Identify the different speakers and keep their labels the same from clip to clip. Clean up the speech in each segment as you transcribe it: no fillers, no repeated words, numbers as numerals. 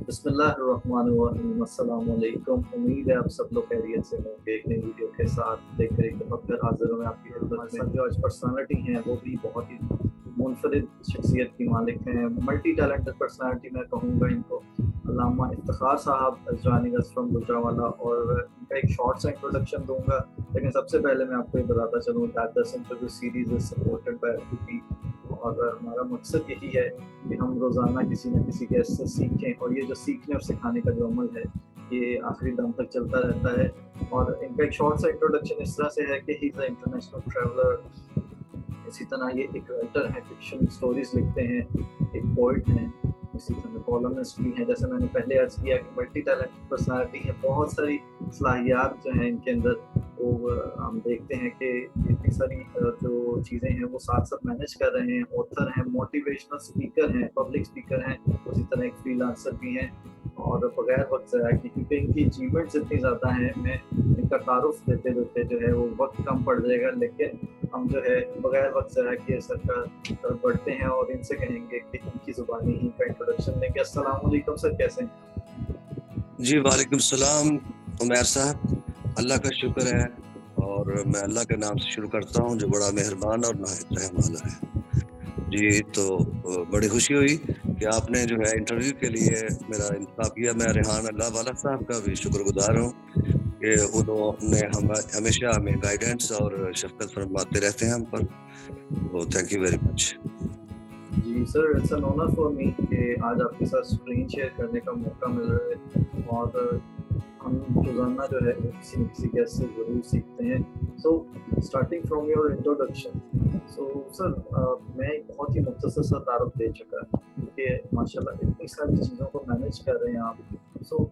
Speaker 1: بسم اللہ الرحمن الرحیم، السلام علیکم۔ امید ہے آپ سب لوگ خیریت سے ہوں گے۔ ایک نئی ویڈیو کے ساتھ لے کر ایک دفعہ پھر حاضر ہوں میں آپ کی خدمت میں۔ جو آج پرسنالٹی ہیں وہ بھی بہت ہی منفرد شخصیت کی مالک ہیں، ملٹی ٹیلنٹڈ پرسنالٹی میں کہوں گا ان کو۔ علامہ افتخار صاحب جوائننگ اس فرام گجرانوالہ، اور ان کا ایک شارٹ سا انٹروڈکشن دوں گا، لیکن سب سے پہلے میں آپ کو یہ بتاتا چلوں that this interview series is supported by FTP، اور ہمارا مقصد یہی ہے کہ ہم روزانہ کسی نہ کسی گیسٹ سے سیکھیں، اور یہ جو سیکھنے اور سکھانے کا جو عمل ہے یہ آخری دم تک چلتا رہتا ہے۔ اور ان کا ایک شارٹ سا انٹروڈکشن اس طرح سے ہے کہ ہی از اے انٹرنیشنل ٹریولر، اسی طرح یہ ایک رائٹر ہیں، فکشن سٹوریز لکھتے ہیں، ایک پوئٹ ہیں، اسی طرح کالمنسٹ بھی ہیں۔ جیسے میں نے پہلے عرض کیا کہ ملٹی ٹیلنٹ پرسنالٹی ہے، بہت ساری صلاحیات جو ہیں ان کے اندر، وہ ہم دیکھتے ہیں کہ اتنی ساری جو چیزیں ہیں وہ ساتھ ساتھ مینیج کر رہے ہیں۔ آتھر ہیں، موٹیویشنل اسپیکر ہیں، پبلک اسپیکر ہیں، اسی طرح ایک فری لانسر بھی ہیں۔ اور بغیر وقت ضائع کی، کیونکہ ان کی اچیومنٹس اتنی زیادہ ہیں، میں ان کا تعارف دیتے دیتے جو ہے وہ وقت کم پڑ جائے گا، لیکن ہم جو ہے بغیر وقت ضائع کیے سر کا بڑھتے ہیں اور ان سے کہیں گے کہ ان کی زبانی ہی کا انٹروڈکشن دیں گے۔ السلام علیکم سر، کیسے ہیں؟
Speaker 2: جی وعلیکم السلام عمیر صاحب، اللہ کا شکر ہے، اور میں اللہ کے نام سے شروع کرتا ہوں جو بڑا مہربان اور نہایت رحم والا ہے۔ جی تو بڑی خوشی ہوئی کہ آپ نے جو ہے انٹرویو کے لیے میرا انتخاب کیا۔ میں ریحان اللہ والا صاحب کا بھی شکر گزار ہوں کہ انہوں نے ہمیشہ ہمیں گائیڈنس اور شفقت فرماتے رہتے ہیں ہم پر، تو تھینک یو ویری مچ۔
Speaker 1: جی sir, it's an honour for me کہ آج آپ کے ساتھ اسکرین شیئر کرنے کا موقع مل رہا ہے، اور ہم روزانہ جو ہے کسی نہ کسی گیسٹ سے ضرور سیکھتے ہیں۔ So starting from your introduction, so sir میں ایک بہت ہی مختصر سا تعارف دے چکا کیونکہ ماشاء اللہ اتنی ساری چیزوں کو مینیج کر رہے ہیں آپ۔ سو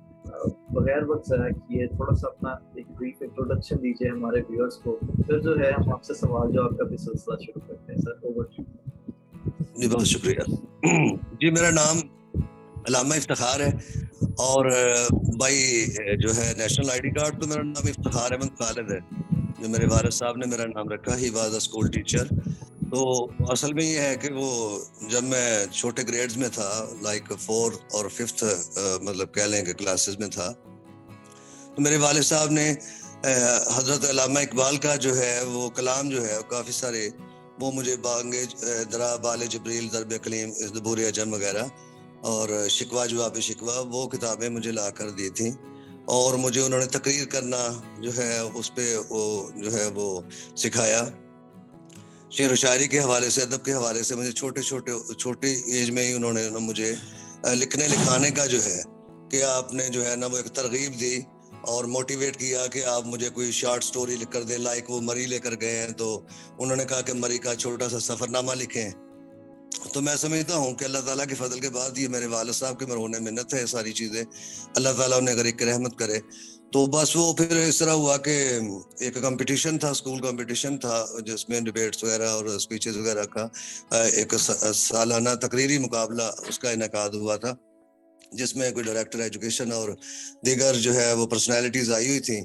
Speaker 1: بغیر وقت ضائع کیے تھوڑا سا اپنا ایک بریف انٹروڈکشن دیجیے ہمارے ویورس کو، پھر جو ہے ہم آپ سے سوال جواب کا بھی سلسلہ شروع کرتے ہیں۔ سر اوور ٹو یو۔
Speaker 2: جی بہت شکریہ۔ جی میرا نام علامہ افتخار ہے، اور بھائی جو ہے نیشنل آئی ڈی کارڈ تو میرا نام افتخار احمد خالد ہے، جو میرے والد صاحب نے میرا نام رکھا، he was a school teacher. تو اصل میں یہ ہے کہ وہ جب میں چھوٹے گریڈز میں تھا، لائک 4 اور 5 مطلب کہہ لیں کہ کلاسز میں تھا، تو میرے والد صاحب نے حضرت علامہ اقبال کا جو ہے وہ کلام جو ہے کافی سارے، وہ مجھے بانگے درا بال جبریل ضرب کلیم زبور اجم وغیرہ اور شکوہ جواب شکوہ، وہ کتابیں مجھے لا کر دی تھیں، اور مجھے انہوں نے تقریر کرنا جو ہے اس پہ وہ جو ہے وہ سکھایا۔ شعر و شاعری کے حوالے سے، ادب کے حوالے سے مجھے چھوٹی ایج میں ہی انہوں نے مجھے لکھنے لکھانے کا جو ہے کہ آپ نے جو ہے نا وہ ایک ترغیب دی اور موٹیویٹ کیا کہ آپ مجھے کوئی شارٹ سٹوری لکھ کر دیں، لائک وہ مری لے کر گئے ہیں تو انہوں نے کہا کہ مری کا چھوٹا سا سفر نامہ لکھیں۔ تو میں سمجھتا ہوں کہ اللہ تعالیٰ کے فضل کے بعد یہ میرے والد صاحب کے مرہون منت ہے، ساری چیزیں اللہ تعالیٰ انہیں اگر ایک رحمت کرے تو بس وہ پھر اس طرح ہوا کہ ایک کمپٹیشن تھا، اسکول کمپٹیشن تھا، جس میں ڈیبیٹس وغیرہ اور اسپیچز وغیرہ کا ایک سالانہ تقریری مقابلہ اس کا انعقاد ہوا تھا، جس میں کوئی ڈائریکٹر ایجوکیشن اور دیگر جو ہے وہ پرسنالٹیز آئی ہوئی تھیں۔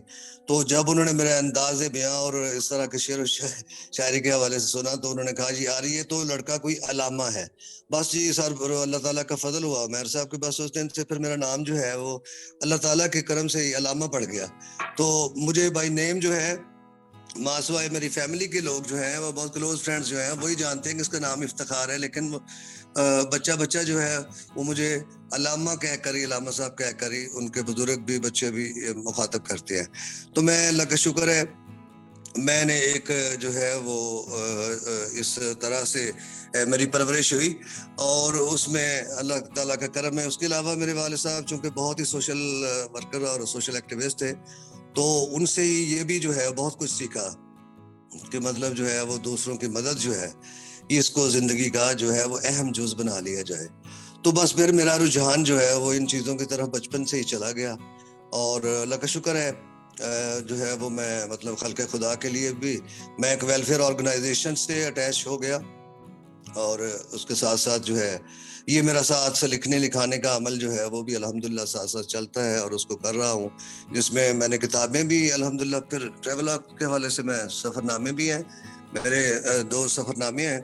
Speaker 2: تو جب انہوں نے میرے انداز بیاں اور اس طرح کے شعر و شاعری کے حوالے سے سنا تو انہوں نے کہا جی یار یہ تو لڑکا کوئی علامہ ہے۔ بس جی سر اللہ تعالیٰ کا فضل ہوا عمیر صاحب کے، بس اس دن سے پھر میرا نام جو ہے وہ اللہ تعالیٰ کے کرم سے ہی علامہ پڑ گیا۔ تو مجھے بائی نیم جو ہے ماسوائے میری فیملی کے لوگ جو ہیں وہ بہت کلوز فرینڈز جو ہیں وہی جانتے ہیں کہ اس کا نام افتخار ہے، لیکن بچہ جو ہے وہ مجھے علامہ کہہ کر ہی، علامہ صاحب کہہ کر ہی ان کے بزرگ بھی بچے بھی مخاطب کرتے ہیں۔ تو میں اللہ کا شکر ہے میں نے ایک جو ہے وہ اس طرح سے میری پرورش ہوئی، اور اس میں اللہ تعالیٰ کا کرم ہے۔ اس کے علاوہ میرے والد صاحب چونکہ بہت ہی سوشل ورکر اور سوشل ایکٹیوسٹ تھے، تو ان سے ہی یہ بھی جو ہے بہت کچھ سیکھا کہ مطلب جو ہے وہ دوسروں کی مدد جو ہے اس کو زندگی کا جو ہے وہ اہم جز بنا لیا جائے۔ تو بس پھر میرا رجحان جو ہے وہ ان چیزوں کی طرف بچپن سے ہی چلا گیا، اور اللہ کا شکر ہے جو ہے وہ میں مطلب خلق خدا کے لیے بھی میں ایک ویلفیئر آرگنائزیشن سے اٹیچ ہو گیا، اور اس کے ساتھ ساتھ جو ہے یہ میرا ساتھ سے لکھنے لکھانے کا عمل جو ہے وہ بھی الحمدللہ ساتھ ساتھ چلتا ہے، اور اس کو کر رہا ہوں، جس میں میں نے کتابیں بھی الحمدللہ، پھر ٹریول کے حوالے سے میں سفر نامے بھی ہیں، میرے 2 سفر نامے ہیں،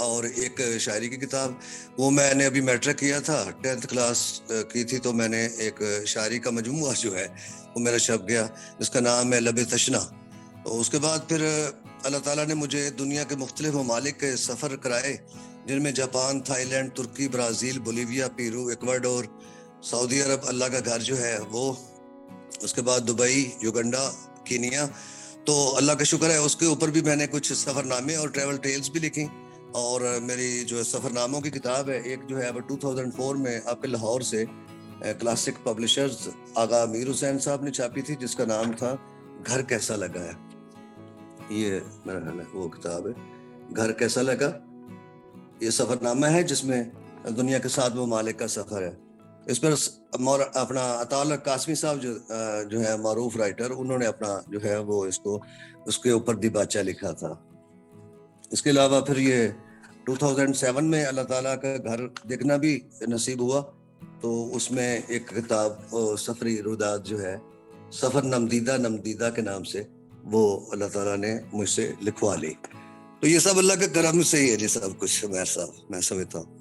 Speaker 2: اور ایک شاعری کی کتاب. وہ میں نے ابھی میٹرک کیا تھا, 10th کلاس کی تھی, تو میں نے ایک شاعری کا مجموعہ جو ہے وہ میرا چھپ گیا جس کا نام ہے لب تشنا. تو اس کے بعد پھر اللہ تعالیٰ نے مجھے دنیا کے مختلف ممالک کے سفر کرائے, جن میں جاپان, تھائی لینڈ, ترکی, برازیل, بولیویا, پیرو, ایکواڈور, سعودی عرب, اللہ کا گھر جو ہے وہ, اس کے بعد دبئی, یوگنڈا, کینیا. تو اللہ کا شکر ہے اس کے اوپر بھی میں نے کچھ سفر نامے اور ٹریول ٹیلز بھی لکھی. اور میری جو سفر ناموں کی کتاب ہے ایک جو ہے وہ 2004 میں آپ کے لاہور سے کلاسک پبلشرز آغا امیر حسین صاحب نے چھاپی تھی, جس کا نام تھا گھر کیسا لگا ہے. یہ میرا خیال ہے وہ کتاب ہے, گھر کیسا لگا. یہ سفر نامہ ہے جس میں دنیا کے 7 ممالک کا سفر ہے. اس پر اپنا عطا اللہ قاسمی صاحب جو ہے معروف رائٹر, انہوں نے اپنا جو ہے وہ اس کے اوپر دیباچہ لکھا تھا. اس کے علاوہ پھر یہ 2007 میں اللہ تعالیٰ کا گھر دیکھنا بھی نصیب ہوا, تو اس میں ایک کتاب سفری روداد جو ہے سفر نمدیدہ کے نام سے, وہ اللہ تعالیٰ نے مجھ سے لکھوا لی. تو یہ سب اللہ کے کرم سے ہی ہے جی, سب کچھ میں سمجھتا ہوں.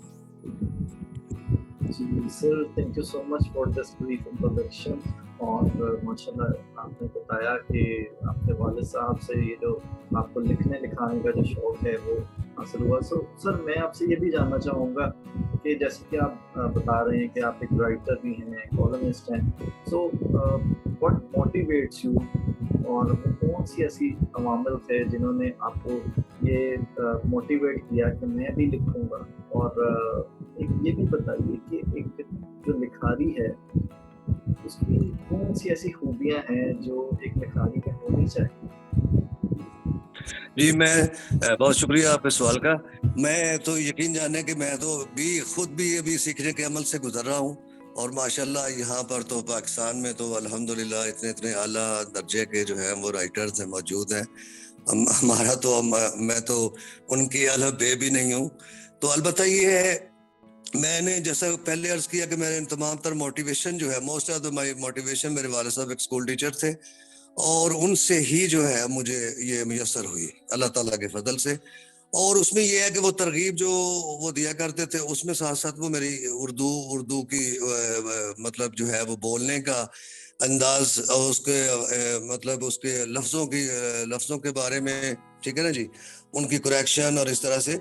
Speaker 1: جی sir, thank you so much for this brief introduction. اور ماشاء اللہ آپ نے بتایا کہ آپ کے والد صاحب سے یہ جو آپ کو لکھنے لکھانے کا جو شوق ہے وہ حاصل ہوا. سر میں آپ سے یہ بھی جاننا چاہوں گا کہ جیسے کہ آپ بتا رہے ہیں کہ آپ ایک رائٹر بھی ہیں, کالمسٹ ہیں, سو واٹ موٹیویٹس یو, اور کون سی ایسی عوامل تھے جنہوں نے آپ کو یہ موٹیویٹ کیا کہ میں بھی لکھوں گا. اور یہ بھی بتائیے کہ ایک جو لکھاری ہے اس کی کون سی ایسی خوبیاں ہیں جو ایک لکھاری میں ہونی چاہیے.
Speaker 2: جی میں بہت شکریہ آپ کے سوال کا. میں تو یقین جانے کہ میں تو خود بھی ابھی سیکھنے کے عمل سے گزر رہا ہوں, اور ماشاءاللہ یہاں پر تو پاکستان میں تو الحمدللہ اتنے اعلیٰ درجے کے جو ہیں وہ رائٹرز ہیں موجود ہیں. ہمارا تو میں تو ان کی الہ بے بھی نہیں ہوں. تو البتہ یہ ہے, میں نے جیسا پہلے عرض کیا کہ میرے تمام تر موٹیویشن جو ہے, موسٹ آف مائی موٹیویشن میرے والد صاحب ایک اسکول ٹیچر تھے, اور ان سے ہی جو ہے مجھے یہ میسر ہوئی اللہ تعالیٰ کے فضل سے. اور اس میں یہ ہے کہ وہ ترغیب جو وہ دیا کرتے تھے, اس میں ساتھ ساتھ وہ میری اردو کی مطلب جو ہے وہ بولنے کا انداز, اور اس کے مطلب اس کے لفظوں کے بارے میں, ٹھیک ہے نا جی, ان کی کریکشن اور اس طرح سے.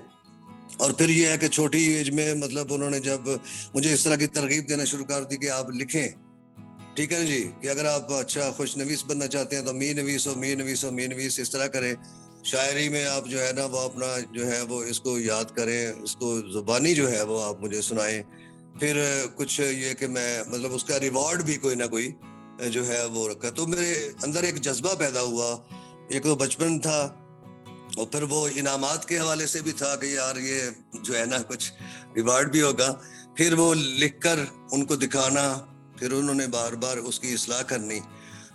Speaker 2: اور پھر یہ ہے کہ چھوٹی ایج میں مطلب انہوں نے جب مجھے اس طرح کی ترغیب دینا شروع کر دی کہ آپ لکھیں, ٹھیک ہے نا جی, کہ اگر آپ اچھا خوش نویس بننا چاہتے ہیں تو می نویس اس طرح کریں. شاعری میں آپ جو ہے نا وہ اپنا جو ہے وہ اس کو یاد کریں, اس کو زبانی جو ہے وہ آپ مجھے سنائیں. پھر کچھ یہ کہ میں مطلب اس کا ریوارڈ بھی کوئی نہ کوئی جو ہے وہ رکھا. تو میرے اندر ایک جذبہ پیدا ہوا, ایک تو بچپن تھا, اور پھر وہ انعامات کے حوالے سے بھی تھا کہ یار یہ جو ہے نا کچھ ریوارڈ بھی ہوگا. پھر وہ لکھ کر ان کو دکھانا, پھر انہوں نے بار بار اس کی اصلاح کرنی.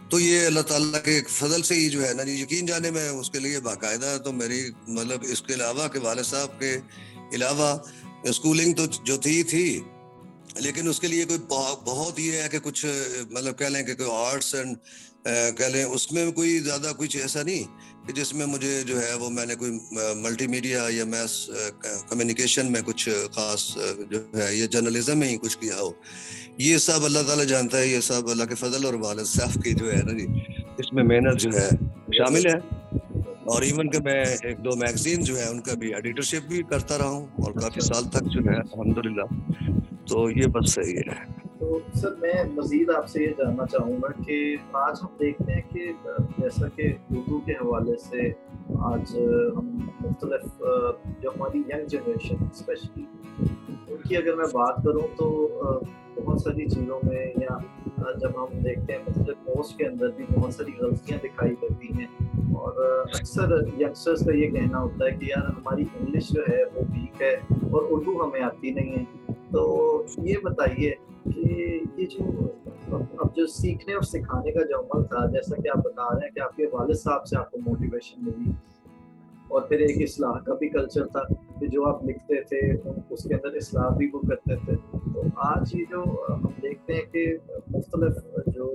Speaker 2: تو یہ اللہ تعالیٰ کے فضل سے ہی جو ہے نا جی, یقین جانے میں اس کے لیے باقاعدہ تو میری مطلب اس کے علاوہ کہ والد صاحب کے علاوہ اسکولنگ تو جو تھی, لیکن اس کے لیے کوئی بہت یہ ہے کہ کچھ مطلب کہہ لیں کہ کوئی آرٹس اینڈ کہہ لیں اس میں کوئی زیادہ کچھ ایسا نہیں کہ جس میں مجھے جو ہے وہ میں نے کوئی ملٹی میڈیا یا میس کمیونیکیشن میں کچھ خاص جو ہے یہ جرنلزم میں ہی کچھ کیا ہو. یہ سب اللہ تعالیٰ جانتا ہے, یہ سب اللہ کے فضل اور والد صاحب کی جو ہے نا جی اس میں محنت جو ہے شامل ہے. اور ایون کہ میں 1-2 میگزین جو ہے ان کا بھی ایڈیٹرشپ بھی کرتا رہا ہوں, اور کافی سال تک جو ہے الحمدللہ. تو یہ بس صحیح ہے.
Speaker 1: تو سر میں مزید آپ سے یہ جاننا چاہوں گا کہ آج ہم دیکھتے ہیں کہ جیسا کہ اردو کے حوالے سے آج ہم مختلف جو ہماری ینگ جنریشن اسپیشلی ان کی اگر میں بات کروں تو بہت ساری چیزوں میں, یا جب ہم دیکھتے ہیں مختلف پوسٹ کے اندر بھی بہت ساری غلطیاں دکھائی دیتی ہیں, اور اکثر ینگسٹرز کا یہ کہنا ہوتا ہے کہ یار ہماری انگلش جو ہے وہ ویک ہے اور اردو ہمیں آتی نہیں ہے. تو یہ بتائیے کہ یہ جو اب جو سیکھنے اور سکھانے کا جو عمل تھا, جیسا کہ آپ بتا رہے ہیں کہ آپ کے والد صاحب سے آپ کو موٹیویشن ملی, اور پھر ایک اصلاح کا بھی کلچر تھا کہ جو آپ لکھتے تھے اس کے اندر اصلاح بھی وہ کرتے تھے. تو آج یہ جو ہم دیکھتے ہیں کہ مختلف جو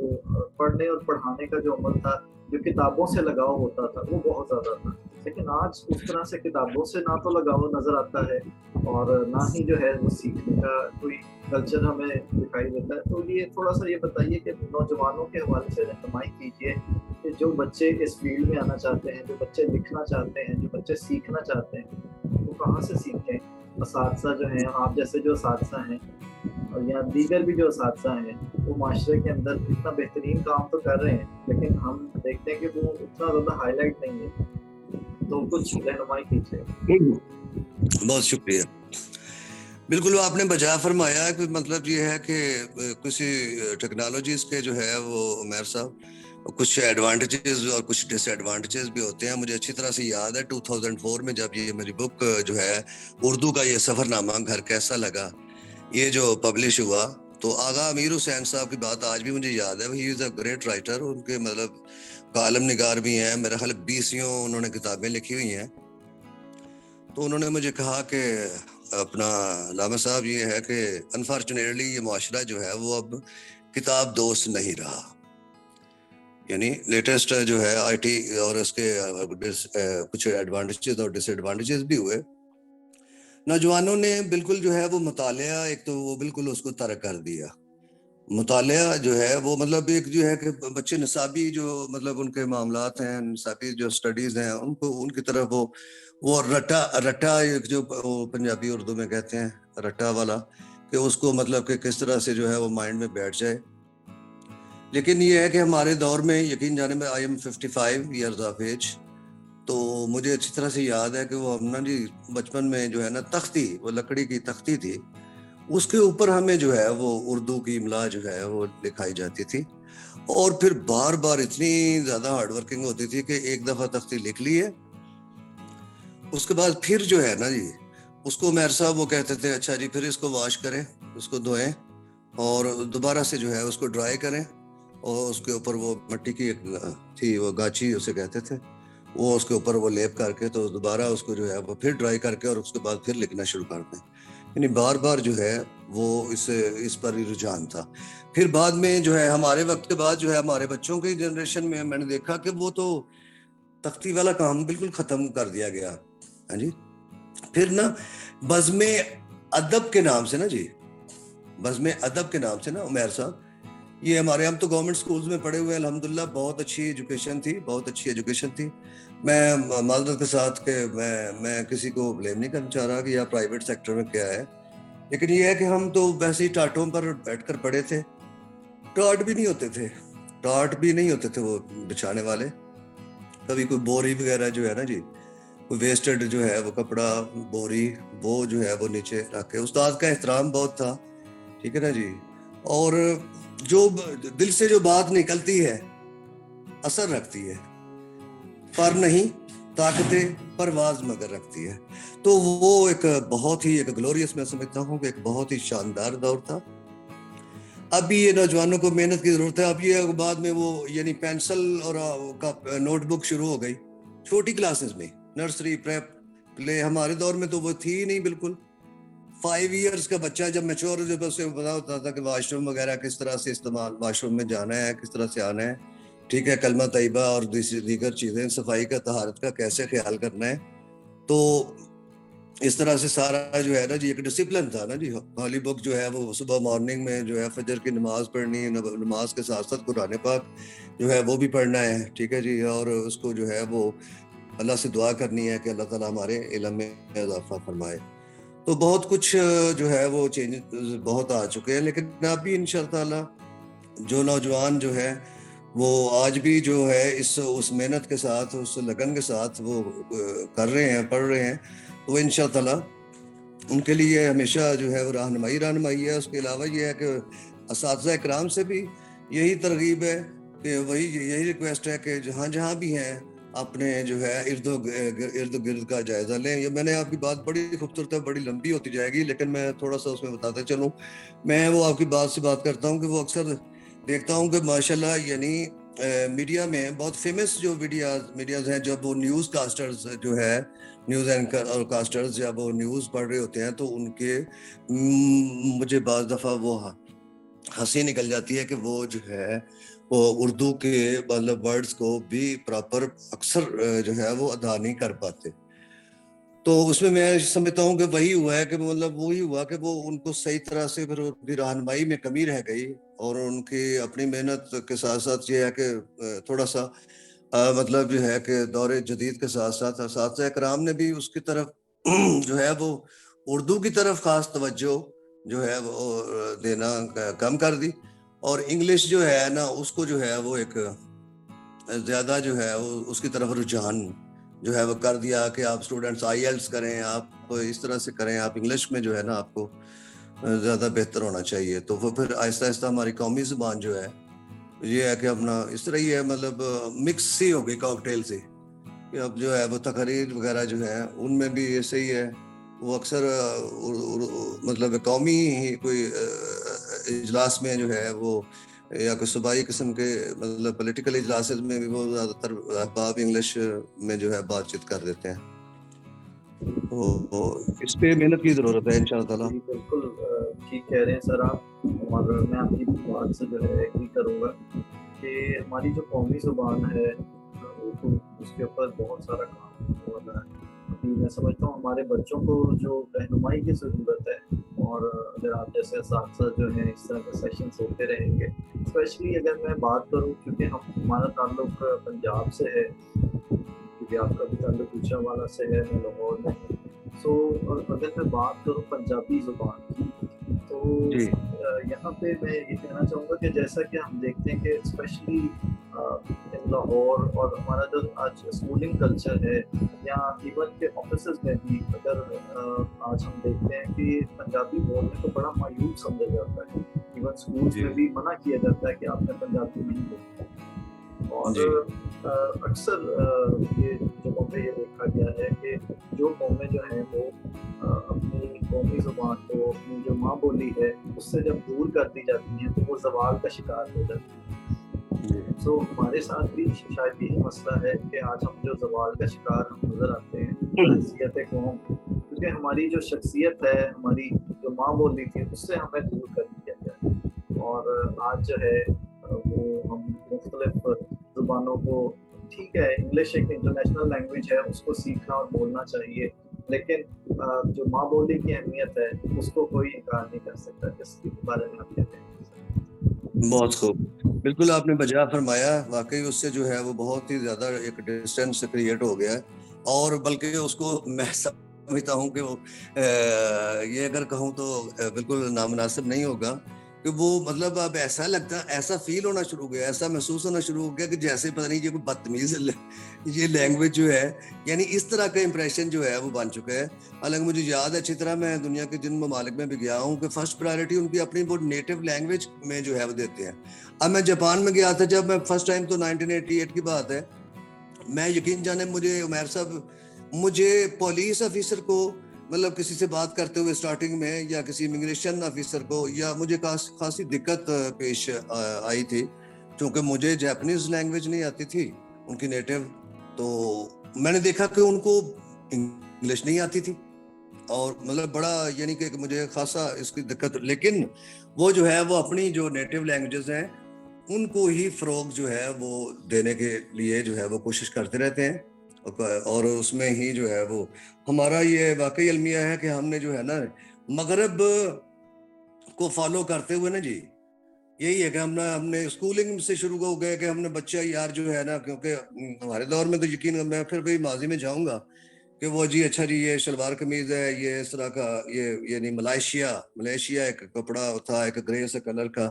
Speaker 1: پڑھنے اور پڑھانے کا جو عمل تھا, جو کتابوں سے لگاؤ ہوتا تھا وہ بہت زیادہ تھا, لیکن آج اس طرح سے کتابوں سے نہ تو لگاؤ نظر آتا ہے اور نہ ہی جو ہے وہ سیکھنے کا کوئی کلچر ہمیں دکھائی دیتا ہے. تو یہ تھوڑا سا یہ بتائیے کہ نوجوانوں کے حوالے سے رہنمائی کیجیے کہ جو بچے اس فیلڈ میں آنا چاہتے ہیں, جو بچے لکھنا چاہتے ہیں, جو بچے سیکھنا چاہتے ہیں, وہ کہاں سے سیکھیں. اساتذہ جو ہیں, آپ جیسے جو اساتذہ ہیں اور یا دیگر بھی جو اساتذہ ہیں, وہ معاشرے کے اندر اتنا بہترین کام تو کر رہے ہیں, لیکن ہم دیکھتے ہیں کہ وہ اتنا زیادہ ہائی لائٹ نہیں ہے. تو کچھ رہنمائی کیجیے.
Speaker 2: بہت شکریہ. بالکل آپ نے بجا فرمایا کہ مطلب یہ ہے کہ کسی ٹیکنالوجیز کے جو ہے وہ عمیر صاحب کچھ ایڈوانٹیجز اور کچھ ڈس ایڈوانٹیجز بھی ہوتے ہیں. مجھے اچھی طرح سے یاد ہے 2004 میں جب یہ میری بک جو ہے اردو کا یہ سفر نامہ گھر کیسا لگا یہ جو پبلش ہوا, تو آغا امیر حسین صاحب کی بات آج بھی مجھے یاد ہے. ہی از اے گریٹ رائٹر, ان کے مطلب کالم نگار بھی ہیں, میرا خیال 20 انہوں نے کتابیں لکھی ہوئی ہیں. تو انہوں نے مجھے کہا کہ اپنا علامہ صاحب یہ ہے کہ انفارچونیٹلی یہ معاشرہ جو ہے وہ اب کتاب دوست نہیں رہا. یعنی لیٹسٹ جو ہے آئی ٹی اور اس کے کچھ ایڈوانٹیجز اور ڈس ایڈوانٹیجز بھی ہوئے. نوجوانوں نے بالکل جو ہے وہ مطالعہ ایک تو وہ بالکل اس کو ترک کر دیا. مطالعہ جو ہے وہ مطلب ایک جو ہے کہ بچے نصابی جو مطلب ان کے معاملات ہیں, نصابی جو سٹڈیز ہیں, ان کو ان کی طرف وہ رٹا ایک جو پنجابی اردو میں کہتے ہیں رٹا والا, کہ اس کو مطلب کہ کس طرح سے جو ہے وہ مائنڈ میں بیٹھ جائے. لیکن یہ ہے کہ ہمارے دور میں یقین جانے میں I am 55 years of age, تو مجھے اچھی طرح سے یاد ہے کہ وہ ہم نا جی بچپن میں جو ہے نا تختی, وہ لکڑی کی تختی تھی, اس کے اوپر ہمیں جو ہے وہ اردو کی املا جو ہے وہ لکھائی جاتی تھی. اور پھر بار بار اتنی زیادہ ہارڈ ورکنگ ہوتی تھی کہ ایک دفعہ تختی لکھ لی ہے, اس کے بعد پھر جو ہے نا جی اس کو عمیر صاحب وہ کہتے تھے اچھا جی پھر اس کو واش کریں, اس کو دھوئیں اور دوبارہ سے جو ہے اس کو ڈرائی کریں, اور اس کے اوپر وہ مٹی کی ایک تھی وہ گاچی اسے کہتے تھے, وہ اس کے اوپر وہ لیپ کر کے تو دوبارہ اس کو جو ہے وہ پھر ڈرائی کر کے اور اس کے بعد پھر لکھنا شروع کر دیں. یعنی بار بار جو ہے وہ اس پر ہی رجحان تھا. پھر بعد میں جو ہے ہمارے وقت کے بعد جو ہے ہمارے بچوں کی جنریشن میں نے دیکھا کہ وہ تو تختی والا کام بالکل ختم کر دیا گیا. ہاں جی, پھر نا بزم ادب کے نام سے نا جی بزم ادب کے نام سے نا عمیر صاحب, یہ ہمارے ہم تو گورنمنٹ سکولز میں پڑھے ہوئے الحمدللہ, بہت اچھی ایجوکیشن تھی. میں معذرت کے ساتھ کہ میں کسی کو بلیم نہیں کرنا چاہ رہا کہ یا پرائیویٹ سیکٹر میں کیا ہے, لیکن یہ ہے کہ ہم تو ویسے ہی ٹاٹوں پر بیٹھ کر پڑھے تھے. ٹاٹ بھی نہیں ہوتے تھے وہ بچھانے والے. کبھی کوئی بوری وغیرہ جو ہے نا جی کوئی ویسٹڈ جو ہے وہ کپڑا بوری وہ جو ہے وہ نیچے رکھ کے, استاد کا احترام بہت تھا. ٹھیک ہے نا جی, اور جو دل سے جو بات نکلتی ہے اثر رکھتی ہے, پر نہیں طاقتیں پرواز مگر رکھتی ہے. تو وہ ایک بہت ہی ایک گلوریس میں سمجھتا ہوں کہ ایک بہت ہی شاندار دور تھا. اب بھی یہ نوجوانوں کو محنت کی ضرورت ہے. اب یہ بعد میں وہ یعنی پینسل اور نوٹ بک شروع ہو گئی چھوٹی کلاسز میں, نرسری پریپ پلے. ہمارے دور میں تو وہ تھی ہی نہیں بالکل. 5 ایئرز کا بچہ جب میچور جب اسے پتا ہوتا تھا کہ واش روم وغیرہ کس طرح سے استعمال, واش روم میں جانا ہے کس طرح سے آنا ہے, ٹھیک ہے, کلمہ طیبہ اور دیگر چیزیں, صفائی کا طہارت کا کیسے خیال کرنا ہے. تو اس طرح سے سارا جو ہے نا جی ایک ڈسپلن تھا نا جی. ہولی بک جو ہے وہ صبح مارننگ میں جو ہے فجر کی نماز پڑھنی, نماز کے ساتھ ساتھ قرآن پاک جو ہے وہ بھی پڑھنا ہے. ٹھیک ہے جی, اور اس کو جو ہے وہ اللہ سے دعا کرنی ہے کہ اللہ تعالیٰ ہمارے علم میں اضافہ فرمائے. تو بہت کچھ جو ہے وہ چینج بہت آ چکے ہیں, لیکن اب بھی انشاءاللہ جو نوجوان جو ہے وہ آج بھی جو ہے اس محنت کے ساتھ اس لگن کے ساتھ وہ کر رہے ہیں, پڑھ رہے ہیں, تو انشاءاللہ ان کے لیے ہمیشہ جو ہے وہ رہنمائی ہے. اس کے علاوہ یہ ہے کہ اساتذہ اکرام سے بھی یہی ترغیب ہے کہ یہی ریکویسٹ ہے کہ جہاں بھی ہیں اپنے جو ہے ارد گرد کا جائزہ لیں. یہ میں نے آپ کی بات بڑی خوبصورت ہے, بڑی لمبی ہوتی جائے گی, لیکن میں تھوڑا سا اس میں بتاتے چلوں. میں وہ آپ کی بات سے بات کرتا ہوں کہ وہ اکثر دیکھتا ہوں کہ ماشاءاللہ یعنی میڈیا میں بہت فیمس جو میڈیاز ہیں, جب وہ نیوز کاسٹرز جو ہے نیوز اینکر اور کاسٹرز جب وہ نیوز پڑھ رہے ہوتے ہیں تو ان کے مجھے بعض دفعہ وہ ہنسی نکل جاتی ہے کہ وہ جو ہے وہ اردو کے مطلب ورڈز کو بھی پراپر اکثر جو ہے وہ ادا نہیں کر پاتے. تو اس میں سمجھتا ہوں کہ وہی ہوا ہے کہ مطلب وہی ہوا کہ وہ ان کو صحیح طرح سے پھر رہنمائی میں کمی رہ گئی, اور ان کی اپنی محنت کے ساتھ ساتھ یہ ہے کہ تھوڑا سا مطلب جو ہے کہ دور جدید کے ساتھ ساتھ اساتذہ کرام نے بھی اس کی طرف جو ہے وہ اردو کی طرف خاص توجہ جو ہے وہ دینا کم کر دی, اور انگلش جو ہے نا اس کو جو ہے وہ ایک زیادہ جو ہے وہ اس کی طرف رجحان جو ہے وہ کر دیا کہ آپ اسٹوڈنٹس آئی ایلس کریں, آپ اس طرح سے کریں, آپ انگلش میں جو ہے نا آپ کو زیادہ بہتر ہونا چاہیے. تو وہ پھر آہستہ آہستہ ہماری قومی زبان جو ہے یہ ہے کہ اپنا اس طرح ہی ہے, مطلب مکس سی ہو گئی کاکٹیل سے, کہ اب جو ہے وہ تقریر وغیرہ جو ہے ان میں بھی ایسے ہی ہے, وہ اکثر مطلب قومی ہی کوئی اجلاس میں جو ہے وہ یا کوئی صوبائی قسم کے مطلب پولیٹیکل اجلاس میں بھی وہ زیادہ تر احباب انگلش میں جو ہے بات چیت کر دیتے ہیں. تو اس پہ محنت کی ضرورت ہے انشاءاللہ تعالیٰ.
Speaker 1: جی بالکل ٹھیک کہہ رہے ہیں سر آپ, اور میں آپ کی بات سے جو ہے ایگری کروں گا کہ ہماری جو قومی زبان ہے اردو, اس کے اوپر بہت سارا کام ہو رہا ہے. ابھی میں سمجھتا ہوں ہمارے بچوں کو جو رہنمائی کی ضرورت ہے, اور اگر آپ جیسے اساتذہ جو ہیں اس طرح کے سیشنز ہوتے رہیں گے, اسپیشلی اگر میں بات کروں کیونکہ ہمارا تعلق پنجاب سے ہے, کیونکہ آپ کا بھی تعلق گوجرانوالہ سے ہے, میں لاہور میں ہوں. سو اگر میں بات کروں پنجابی زبان کی, تو یہاں پہ میں یہ کہنا چاہوں گا کہ جیسا کہ ہم دیکھتے ہیں کہ اسپیشلی لاہور اور ہمارا جو آج اسکولنگ کلچر ہے, یا ایون کہ آفیسز میں بھی اگر آج ہم دیکھتے ہیں کہ پنجابی بولنے کو بڑا مایوس سمجھا جاتا ہے. ایون اسکولس میں بھی منع کیا جاتا ہے کہ آپ نے پنجابی نہیں بولنا. اور اکثر یہ جگہوں پہ یہ دیکھا گیا ہے کہ جو قومیں جو ہیں وہ اپنی قومی زبان کو, اپنی جو ماں بولی ہے اس سے جب دور کر دی جاتی ہیں تو وہ زوال کا شکار ہو جاتی ہیں. سو ہمارے ساتھ بھی شاید یہی مسئلہ ہے کہ آج ہم جو زوال کا شکار ہم نظر آتے ہیں حیثیت قوم, کیونکہ ہماری جو شخصیت ہے, ہماری جو ماں بولی تھی اس سے ہمیں دور کر دیا گیا. اور آج جو ہے وہ ہم مختلف زبانوں کو, ٹھیک ہے انگلش ایک انٹرنیشنل لینگویج ہے, اس کو سیکھنا اور بولنا چاہیے, لیکن جو ماں بولی کی اہمیت ہے اس کو کوئی انکار نہیں کر سکتا. اس کے بارے میں آپ کہتے ہیں؟
Speaker 2: بہت خوب, بالکل آپ نے بجا فرمایا. واقعی اس سے جو ہے وہ بہت ہی زیادہ ایک ڈسٹینس کریٹ ہو گیا ہے, اور بلکہ اس کو میں سمجھتا ہوں کہ وہ یہ اگر کہوں تو بالکل نامناسب نہیں ہوگا کہ وہ مطلب اب ایسا لگتا, ایسا فیل ہونا شروع ہو گیا, ایسا محسوس ہونا شروع ہو گیا کہ جیسے پتہ نہیں یہ کوئی بدتمیز یہ لینگویج جو ہے, یعنی اس طرح کا امپریشن جو ہے وہ بن چکا ہے. حالانکہ مجھے یاد ہے اچھی طرح, میں دنیا کے جن ممالک میں بھی گیا ہوں کہ فرسٹ پرائیورٹی ان کی اپنی وہ نیٹو لینگویج میں جو ہے وہ دیتے ہیں. اب میں جاپان میں گیا تھا جب میں فرسٹ ٹائم, تو 1988 کی بات ہے. میں یقین جانے مجھے عمیر صاحب, مجھے پولیس آفیسر کو مطلب کسی سے بات کرتے ہوئے سٹارٹنگ میں, یا کسی امیگریشن آفیسر کو, یا مجھے خاصی دقت پیش آئی تھی چونکہ مجھے جاپنیز لینگویج نہیں آتی تھی ان کی نیٹو. تو میں نے دیکھا کہ ان کو انگلش نہیں آتی تھی, اور مطلب بڑا یعنی کہ مجھے خاصا اس کی دقت, لیکن وہ جو ہے وہ اپنی جو نیٹو لینگویجز ہیں ان کو ہی فروغ جو ہے وہ دینے کے لیے جو ہے وہ کوشش کرتے رہتے ہیں, اور اس میں ہی جو ہے وہ ہمارا یہ واقعی المیہ ہے کہ ہم نے جو ہے نا مغرب کو فالو کرتے ہوئے نا جی, یہی ہے کہ ہم نے اسکولنگ سے شروع ہو گئے کہ ہم نے بچہ یار جو ہے نا, کیونکہ ہمارے دور میں تو یقین, میں پھر بھی ماضی میں جاؤں گا کہ وہ جی اچھا جی یہ شلوار قمیض ہے, یہ اس طرح کا, یہ یعنی ملیشیا ایک کپڑا تھا ایک گرے سے کلر کا,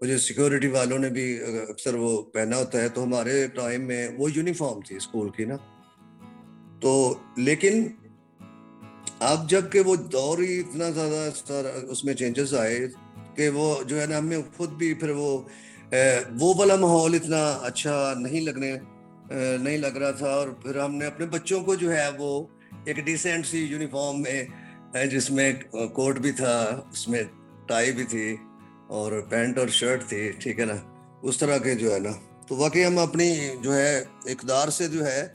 Speaker 2: مجھے سیکیورٹی والوں نے بھی اکثر وہ پہنا ہوتا ہے. تو ہمارے ٹائم میں وہ یونیفارم تھی اسکول کی نا. تو لیکن اب جب کہ وہ دور ہی اتنا زیادہ اس میں چینجز آئے کہ وہ جو ہے نا ہمیں خود بھی پھر وہ والا ماحول اتنا اچھا نہیں لگ رہا تھا, اور پھر ہم نے اپنے بچوں کو جو ہے وہ ایک ڈیسنٹ سی یونیفارم میں, جس میں کوٹ بھی تھا, اس میں ٹائی بھی تھی, اور پینٹ اور شرٹ تھی, ٹھیک ہے نا, اس طرح کے جو ہے نا. تو واقعی ہم اپنی جو ہے اقدار سے جو ہے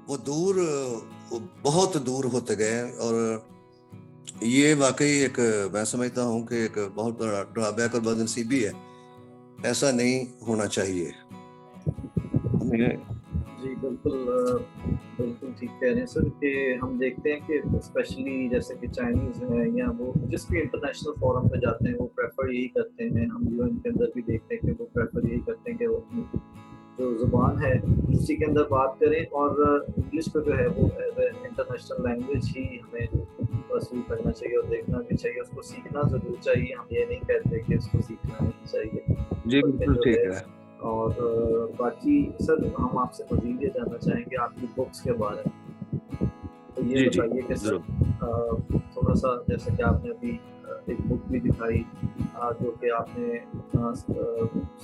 Speaker 2: وہ بہت دور ہوتے گئے, اور یہ واقعی ایک میں سمجھتا ہوں کہ ایک بہت بڑا ڈرابیک اور بدنصیبی ہے. ایسا نہیں ہونا چاہیے.
Speaker 1: جی بالکل بالکل ٹھیک کہہ رہے ہیں سر کہ ہم دیکھتے ہیں کہ اسپیشلی جیسے کہ چائنیز ہیں یا وہ جس بھی انٹرنیشنل فورم پہ جاتے ہیں وہ پریفر یہی کرتے ہیں. ہم UN کے اندر بھی دیکھتے ہیں کہ وہ پریفر یہی کرتے ہیں کہ وہ اپنی جو زبان ہے اسی کے اندر بات کریں اور انگلش کو جو ہے وہ ایز اے انٹرنیشنل لینگویج ہی ہمیں پرسو کرنا چاہیے اور دیکھنا بھی چاہیے. اس کو سیکھنا ضرور چاہیے. ہم یہ نہیں کہتے کہ اس کو سیکھنا نہیں چاہیے.
Speaker 2: جی بالکل ٹھیک ہے.
Speaker 1: اور باقی سر ہم آپ سے مزید یہ جاننا چاہیں گے آپ کی بکس کے بارے میں. تو یہ بتائیے کہ سر تھوڑا سا جیسا کہ آپ نے ابھی ایک بک بھی دکھائی جو کہ آپ نے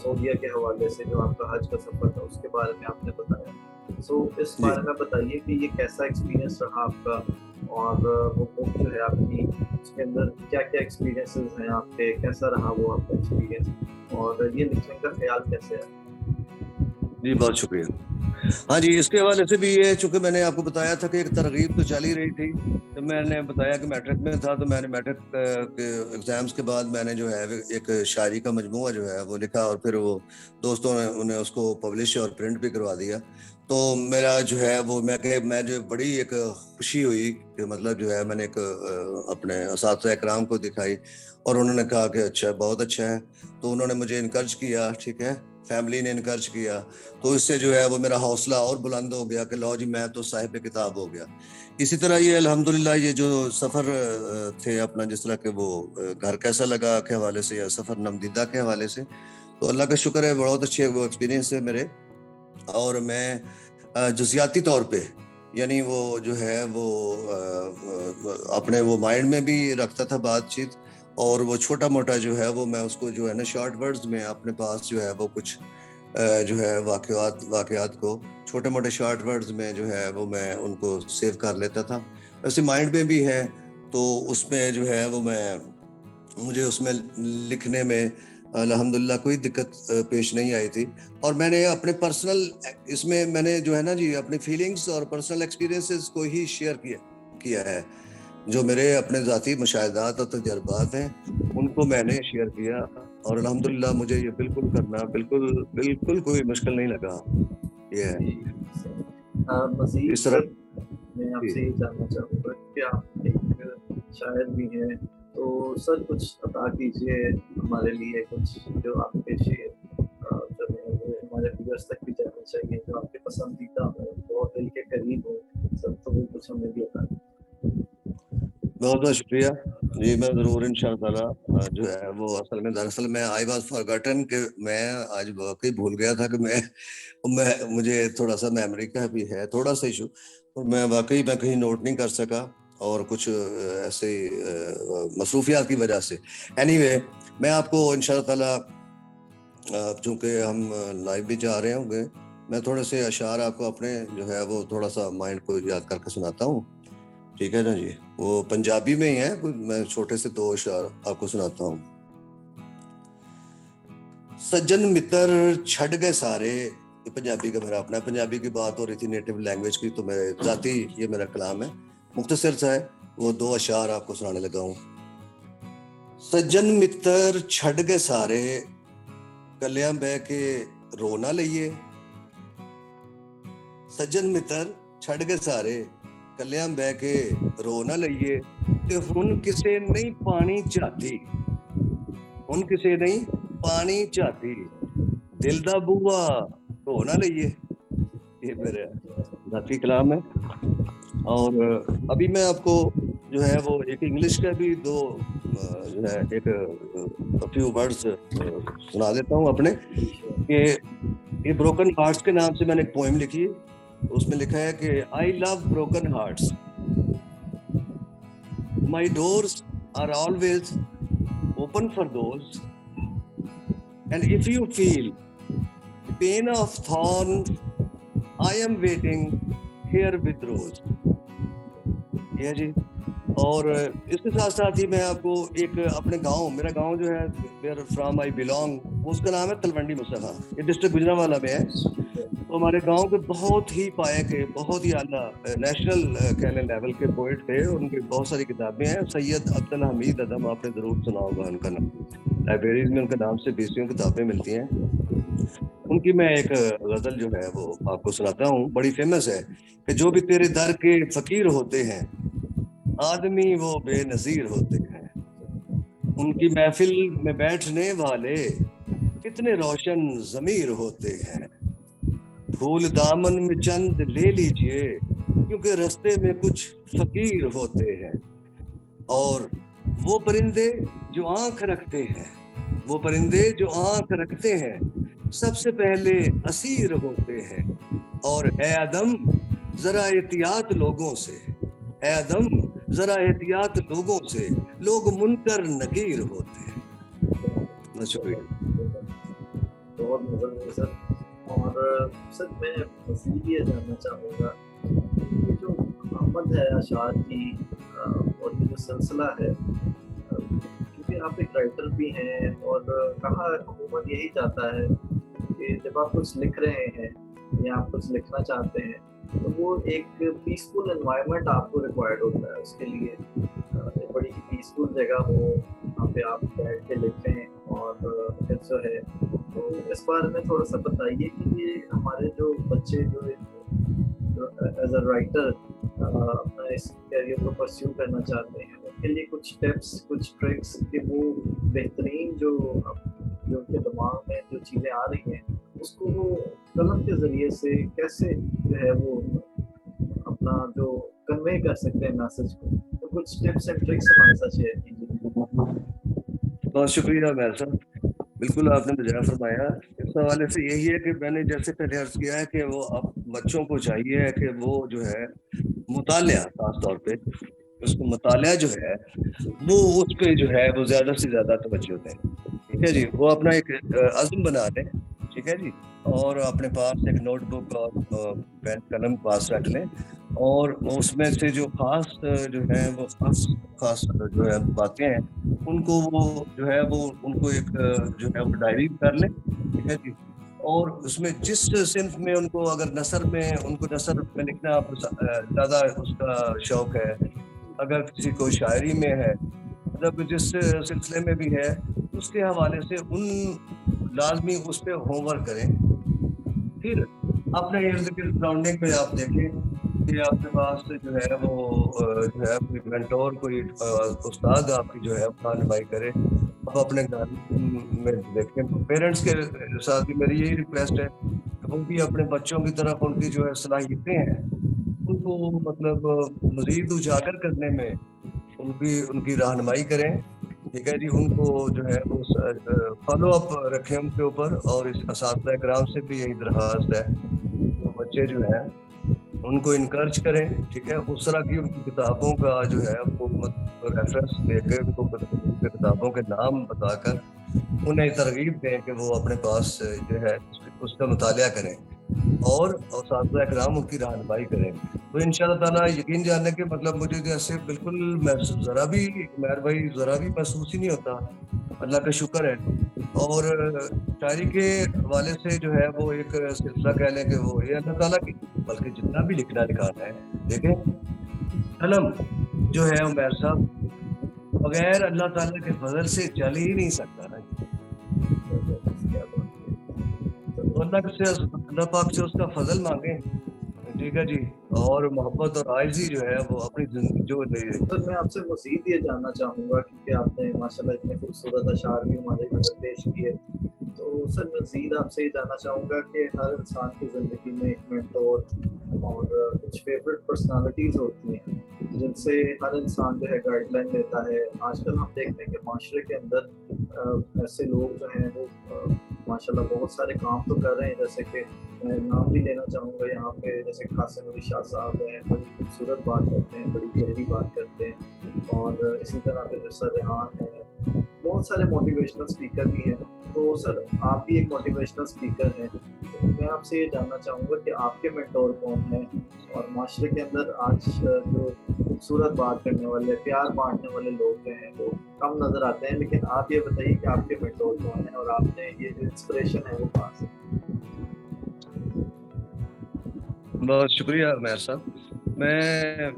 Speaker 1: سعودیہ کے حوالے سے جو آپ کا حج کا سفر تھا اس کے بارے میں آپ نے بتایا. سو اس بارے میں بتائیے کہ یہ کیسا ایکسپیرینس رہا آپ کا اور وہ بک جو ہے آپ کی اس کے اندر کیا کیا ایکسپیرینسز ہیں آپ کے, کیسا رہا وہ آپ کا ایکسپیرینس اور یہ لکھنے کا خیال کیسے ہے؟
Speaker 2: جی بہت شکریہ. ہاں جی اس کے حوالے سے بھی یہ چونکہ میں نے آپ کو بتایا تھا کہ ایک ترغیب تو چل ہی رہی تھی. جب میں نے بتایا کہ میٹرک میں تھا تو میں نے میٹرک کے ایگزامس کے بعد میں نے جو ہے ایک شاعری کا مجموعہ جو ہے وہ لکھا اور پھر وہ دوستوں نے انہیں اس کو پبلش اور پرنٹ بھی کروا دیا. تو میرا جو ہے وہ میں جو بڑی ایک خوشی ہوئی کہ مطلب جو ہے میں نے ایک اپنے اساتذہ اکرام کو دکھائی اور انہوں نے کہا کہ اچھا بہت اچھا ہے. تو انہوں نے مجھے انکریج کیا, ٹھیک ہے, فیملی نے انکریج کیا. تو اس سے جو ہے وہ میرا حوصلہ اور بلند ہو گیا کہ لو جی میں تو صاحب کتاب ہو گیا. اسی طرح یہ الحمدللہ یہ جو سفر تھے اپنا جس طرح کہ وہ گھر کیسا لگا کے حوالے سے یا سفر نمدیدہ کے حوالے سے تو اللہ کا شکر ہے بہت اچھے وہ ایکسپیرینس ہے میرے. اور میں جزیاتی طور پہ یعنی وہ جو ہے وہ اپنے وہ مائنڈ میں بھی رکھتا تھا بات چیت اور وہ چھوٹا موٹا جو ہے وہ میں اس کو جو ہے نا شارٹ ورڈز میں اپنے پاس جو ہے وہ کچھ جو ہے واقعات کو چھوٹے موٹے شارٹ ورڈز میں جو ہے وہ میں ان کو سیو کر لیتا تھا. ویسے مائنڈ میں بھی ہے تو اس میں جو ہے وہ مجھے اس میں لکھنے میں الحمدللہ کوئی دقت پیش نہیں آئی تھی. اور میں نے اپنے پرسنل اس میں میں نے جو ہے نا جی اپنی فیلنگز اور پرسنل ایکسپیرینسز کو ہی شیئر کیا ہے. جو میرے اپنے ذاتی مشاہدات اور تجربات ہیں ان کو میں نے شیئر کیا اور الحمدللہ مجھے یہ بالکل کرنا بالکل کوئی مشکل نہیں لگا.
Speaker 1: مزید
Speaker 2: اس طرح
Speaker 1: میں آپ سے یہ جاننا چاہوں گا کہ آپ ایک شاعر بھی ہیں تو سر کچھ عطا کیجیے ہمارے لیے کچھ جو آپ کے شعر جو ہے وہ ہمارے ویورز تک بھی جانا چاہیے جو آپ کے پسندیدہ ہو بہت دل کے قریب ہو سر تو وہ کچھ ہمیں بھی عطا.
Speaker 2: بہت بہت شکریہ جی. میں ضرور انشاءاللہ تعالی جو ہے وہ دراصل میں آئی واز فارگٹن کہ میں آج واقعی بھول گیا تھا کہ مجھے تھوڑا سا میموری کا بھی ہے تھوڑا سا ایشو اور میں کہیں نوٹ نہیں کر سکا اور کچھ ایسے مصروفیات کی وجہ سے. اینی وے میں آپ کو انشاءاللہ تعالی چونکہ ہم لائیو بھی جا رہے ہوں گے میں تھوڑے سے اشعار آپ کو اپنے جو ہے وہ تھوڑا سا مائنڈ کو یاد کر کے سناتا ہوں. ٹھیک ہے نا جی. وہ پنجابی میں ہی ہے میں چھوٹے سے 2 اشعار آپ کو سناتا ہوں. سجن متر چھڑ گئے سارے. یہ پنجابی کا میرا اپنا پنجابی کی بات ہو رہی تھی نیٹو لینگویج کی تو میرے ذاتی یہ میرا کلام ہے مختصر سا ہے. وہ 2 اشعار آپ کو سنانے لگا ہوں. سجن متر چھڑ گئے سارے کلیاں بہ کے رو نہ لئیے. سجن متر چھڑ گئے سارے کلیاں بہ کے رو نہ لئیے تے ہن کسے نہیں پانی چاہتی. ہن کسے نہیں پانی چاہتی دل دا بوا دھو نہ لئیے. یہ میرا ذاتی کلام ہے. اور ابھی میں آپ کو جو ہے وہ ایک انگلش کا بھی 2 جو ہے ایک فیو ورڈز سنا دیتا ہوں اپنے کہ یہ بروکن ہارٹس کے نام سے میں نے ایک پوئم لکھی. اس میں لکھا ہے کہ I love broken hearts. My doors are always open for those. And if you feel the pain of thorns, I am waiting here with rose. یہ جی. اور اس کے ساتھ ساتھ ہی میں آپ کو ایک اپنے گاؤں میرا گاؤں جو ہے where from I belong اس کا نام ہے تلونڈی مصطفیٰ. یہ ڈسٹرکٹ گجرانوالہ میں ہے. تو ہمارے گاؤں کے بہت ہی پائے کے بہت ہی اعلیٰ نیشنل کہنے لیول کے پوئٹ تھے. ان کی بہت ساری کتابیں ہیں. سید عبدالحمید ادم آپ نے ضرور سنا ہوگا ان کا نام. لائبریریز میں ان کے نام سے 20 کتابیں ملتی ہیں. ان کی میں ایک غزل جو ہے وہ آپ کو سناتا ہوں, بڑی فیمس ہے کہ جو بھی تیرے در کے فقیر ہوتے ہیں آدمی وہ بے نظیر ہوتے ہیں. ان کی محفل میں بیٹھنے والے کتنے روشن ضمیر ہوتے ہیں. پھول دامن میں چند لے لیجئے کیونکہ رستے میں کچھ فقیر ہوتے ہیں. اور وہ پرندے جو آنکھ رکھتے ہیں, وہ پرندے جو آنکھ رکھتے ہیں سب سے پہلے اسیر ہوتے ہیں. اور اے آدم ذرا احتیاط لوگوں سے, اے آدم ذرا احتیاط لوگوں سے, لوگ منکر نکیر ہوتے ہیں. شکریہ.
Speaker 1: بہت مزہ ہے سر. اور سر میں مزید یہ جاننا چاہوں گا کہ جو آمد ہے اشعار کی اور یہ جو سلسلہ ہے, کیونکہ آپ ایک رائٹر بھی ہیں اور کہاں عموماً یہی چاہتا ہے کہ جب آپ کچھ لکھ رہے ہیں یا آپ کچھ لکھنا چاہتے ہیں تو وہ ایک پیسفل انوائرمنٹ آپ کو ریکوائرڈ ہوتا ہے. اس کے لیے ایک بڑی پیسفل جگہ ہو وہاں پہ آپ بیٹھ کے لکھیں. اور پھر جو ہے تو اس بارے میں تھوڑا سا بتائیے کہ یہ ہمارے جو بچے جو ایز اے رائٹر اپنا اس کیریئر کو پرسیو کرنا چاہتے ہیں ان کے لیے کچھ ٹپس, کچھ ٹرکس کہ وہ بہترین جو ان کے دماغ میں جو چیزیں آ رہی ہیں اس کو وہ قلم کے ذریعے سے کیسے جو ہے وہ اپنا جو کنوے کر سکتے ہیں میسج کو. تو کچھ ٹپس اینڈ ٹرکس ہمارے ساتھ شیئر کیجیے.
Speaker 2: بہت شکریہ میر صاحب, بالکل آپ نے بجا فرمایا. اس حوالے سے یہی ہے کہ میں نے جیسے پہلے عرض کیا ہے کہ وہ اب بچوں کو چاہیے کہ وہ جو ہے مطالعہ, خاص طور پہ اس کو مطالعہ جو ہے وہ اس پہ جو ہے وہ زیادہ سے زیادہ توجہ دیں. ٹھیک ہے جی. وہ اپنا ایک عزم بنا لیں. ٹھیک ہے جی. اور اپنے پاس ایک نوٹ بک اور پین قلم پاس رکھ لیں اور اس میں سے جو خاص جو ہے وہ خاص جو ہے باتیں ہیں ان کو وہ جو ہے وہ ان کو ایک جو ہے وہ ڈائری کر لیں. ٹھیک ہے جی. اور اس میں جس صنف میں ان کو اگر نثر میں ان کو نثر میں لکھنا زیادہ اس کا شوق ہے, اگر کسی کو شاعری میں ہے, مطلب جس سلسلے میں بھی ہے اس کے حوالے سے ان لازمی اس پہ ہوم ورک کریں. پھر اپنے ارد گرد سراؤنڈنگ پہ آپ دیکھیں کہ آپ کے پاس جو ہے وہ جو ہے کوئی مینٹور, کوئی استاد آپ کی جو ہے رہنمائی کرے. آپ اپنے گھر میں دیکھیں. پیرنٹس کے ساتھ بھی میری یہی ریکویسٹ ہے کہ وہ بھی اپنے بچوں کی طرف ان کی جو ہے صلاحیتیں ہیں ان کو مطلب مزید اجاگر کرنے میں ان کی رہنمائی کریں. ٹھیک ہے جی. ان کو جو ہے وہ فالو اپ رکھیں ان کے اوپر. اور اس اساتذہ کرام سے بھی یہی درخواست ہے کہ بچے جو ہیں ان کو انکرج کریں. ٹھیک ہے. اس طرح کی ان کی کتابوں کا جو ہے وہ ریفرنس دے کے ان کو کتابوں کے نام بتا کر انہیں ترغیب دیں کہ وہ اپنے پاس جو ہے اس کا مطالعہ کریں اور اساتذہ کرام ان کی رہنمائی کریں. تو ان شاء اللہ تعالیٰ یقین جاننے کے مطلب مجھے جیسے بالکل ذرا بھی مہر بھائی ذرا بھی محسوس ہی نہیں ہوتا. اللہ کا شکر ہے. اور شاعری کے حوالے سے جو ہے وہ ایک سلسلہ کہہ لیں کہ وہ یہ اللہ تعالیٰ کی, بلکہ جتنا بھی لکھنا لکھانا ہے دیکھیں قلم جو ہے عمیر صاحب بغیر اللہ تعالیٰ کے فضل سے چل ہی نہیں سکتا نا. اللہ پاک سے اس کا فضل مانگیں. ٹھیک ہے جی. اور محبت اور عاجزی جو ہے وہ اپنی زندگی جو
Speaker 1: سر میں آپ سے مزید یہ جاننا چاہوں گا کیونکہ آپ نے ماشاء اللہ اتنے خوبصورت اشعار بھی ہمارے نظر پیش کیے. تو سر مزید آپ سے یہ جاننا چاہوں گا کہ ہر انسان کی زندگی میں ایک مینٹور اور کچھ فیوریٹ پرسنالٹیز ہوتی ہیں جن سے ہر انسان جو ہے گائیڈ لائن لیتا ہے. آج کل ہم دیکھتے ہیں کہ معاشرے کے اندر ایسے لوگ جو ہیں وہ ماشاء اللہ بہت سارے کام تو کر رہے ہیں. جیسے کہ میں نام بھی لینا چاہوں گا یہاں پہ, جیسے قاسم علی شاہ صاحب ہیں, بڑی خوبصورت بات کرتے ہیں, بڑی گہری بات کرتے ہیں. اور اسی طرح پہ سر ریحان ہیں, بہت سارے موٹیویشنل اسپیکر بھی ہیں. تو سر آپ بھی ایک موٹیویشنل اسپیکر ہیں. تو میں آپ سے یہ جاننا چاہوں گا کہ آپ کے مینٹور کون ہیں اور معاشرے کے اندر آج جو خوبصورت بات کرنے والے, پیار بانٹنے والے لوگ جو ہیں وہ کم نظر آتے ہیں. لیکن آپ یہ بتائیے کہ آپ کے مینٹور کون ہیں اور آپ نے یہ جو انسپریشن ہے وہ کہاں سے؟
Speaker 2: بہت شکریہ عمیر صاحب. میں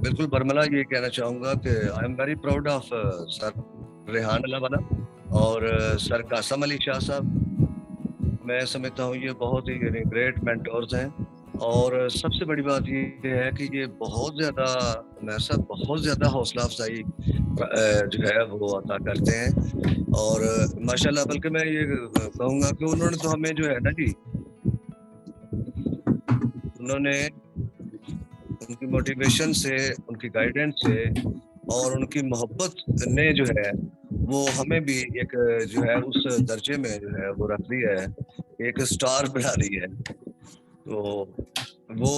Speaker 2: بالکل برملا یہ کہنا چاہوں گا کہ I am very proud of sir Rehan Ullah Wala اور سر قاسم علی شاہ صاحب. میں سمجھتا ہوں یہ بہت ہی گریٹ مینٹورز ہیں, اور سب سے بڑی بات یہ ہے کہ یہ بہت زیادہ عمیر صاحب بہت زیادہ حوصلہ افزائی جو ہے وہ عطا کرتے ہیں. اور ماشاءاللہ بلکہ میں یہ کہوں گا کہ انہوں نے تو ہمیں جو ہے نا جی, انہوں نے ان کی موٹیویشن سے, ان کی گائیڈنس سے اور ان کی محبت نے جو ہے وہ ہمیں بھی ایک جو ہے اس درجے میں جو ہے وہ رکھ دیا ہے, ایک سٹار بنا دی ہے. تو وہ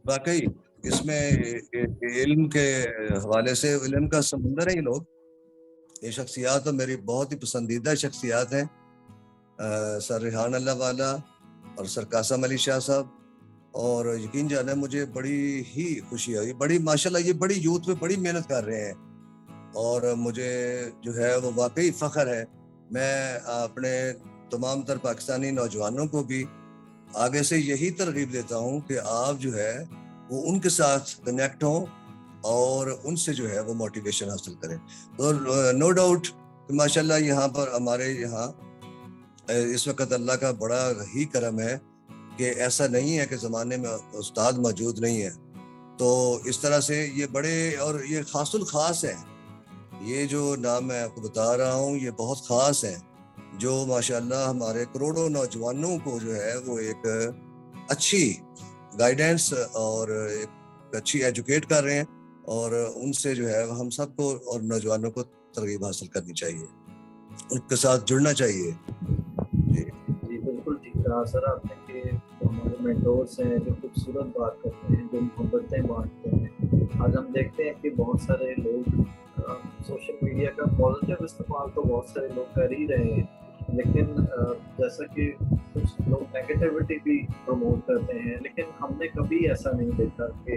Speaker 2: واقعی اس میں علم کے حوالے سے علم کا سمندر ہے. یہ لوگ, یہ شخصیات میری بہت ہی پسندیدہ شخصیات ہیں, سر ریحان اللہ والا اور سر قاسم علی شاہ صاحب. اور یقین جانا مجھے بڑی ہی خوشی ہوئی, بڑی ماشاءاللہ یہ بڑی یوتھ میں بڑی محنت کر رہے ہیں, اور مجھے جو ہے وہ واقعی فخر ہے. میں اپنے تمام تر پاکستانی نوجوانوں کو بھی آگے سے یہی ترغیب دیتا ہوں کہ آپ جو ہے وہ ان کے ساتھ کنیکٹ ہوں اور ان سے جو ہے وہ موٹیویشن حاصل کریں. تو نو ڈاؤٹ کہ ماشاءاللہ یہاں پر ہمارے یہاں اس وقت اللہ کا بڑا ہی کرم ہے کہ ایسا نہیں ہے کہ زمانے میں استاد موجود نہیں ہے. تو اس طرح سے یہ بڑے اور یہ خاص الخاص ہے. یہ جو نام میں آپ کو بتا رہا ہوں یہ بہت خاص ہے, جو ماشاءاللہ ہمارے کروڑوں نوجوانوں کو جو ہے وہ ایک اچھی گائیڈنس اور ایک اچھی ایجوکیٹ کر رہے ہیں, اور ان سے جو ہے ہم سب کو اور نوجوانوں کو ترغیب حاصل کرنی چاہیے, ان کے ساتھ جڑنا چاہیے.
Speaker 1: جی بالکل ٹھیک کہا سر آپ نے کہ ہمارے مینٹورس ہیں جو خوبصورت بات کرتے ہیں, جو محبتیں بانٹتے ہیں. آج ہم دیکھتے ہیں کہ بہت سارے لوگ سوشل میڈیا کا پازیٹیو استعمال تو بہت سارے لوگ کر ہی رہے ہیں, لیکن جیسا کہ کچھ لوگ نیگیٹیوٹی بھی پروموٹ کرتے ہیں. لیکن ہم نے کبھی ایسا نہیں دیکھا کہ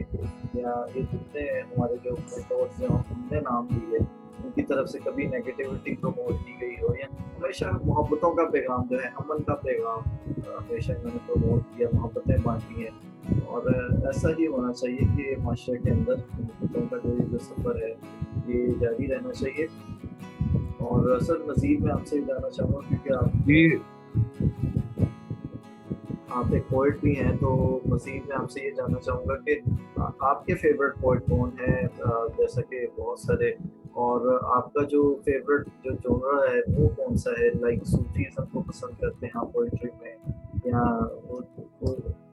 Speaker 1: یا یہ جتنے ہمارے جو مینٹورس ہیں ہم نے نام لیے ان کی طرف سے کبھی نیگیٹیوٹی پروموٹ کی گئی ہو, یا ہمیشہ محبتوں کا پیغام جو ہے, امن کا پیغام ہمیشہ انہوں نے پروموٹ کیا, محبتیں بانٹی ہیں. اور ایسا ہی ہونا چاہیے کہ معاشرے کے اندر محبتوں کا جو سفر ہے یہ جاری رہنا چاہیے. اور سر مزید میں آپ سے جاننا چاہوں گا کیونکہ آپ ایک پوئٹ بھی ہیں, تو مزید میں آپ سے یہ جاننا چاہوں گا کہ آپ کے فیوریٹ پوئٹ کون ہیں, جیسا کہ بہت سارے, اور آپ کا جو فیوریٹ جو جونرا ہے وہ کون سا ہے, لائک صوفیزم کو پسند کرتے ہیں آپ پوئٹری میں, یا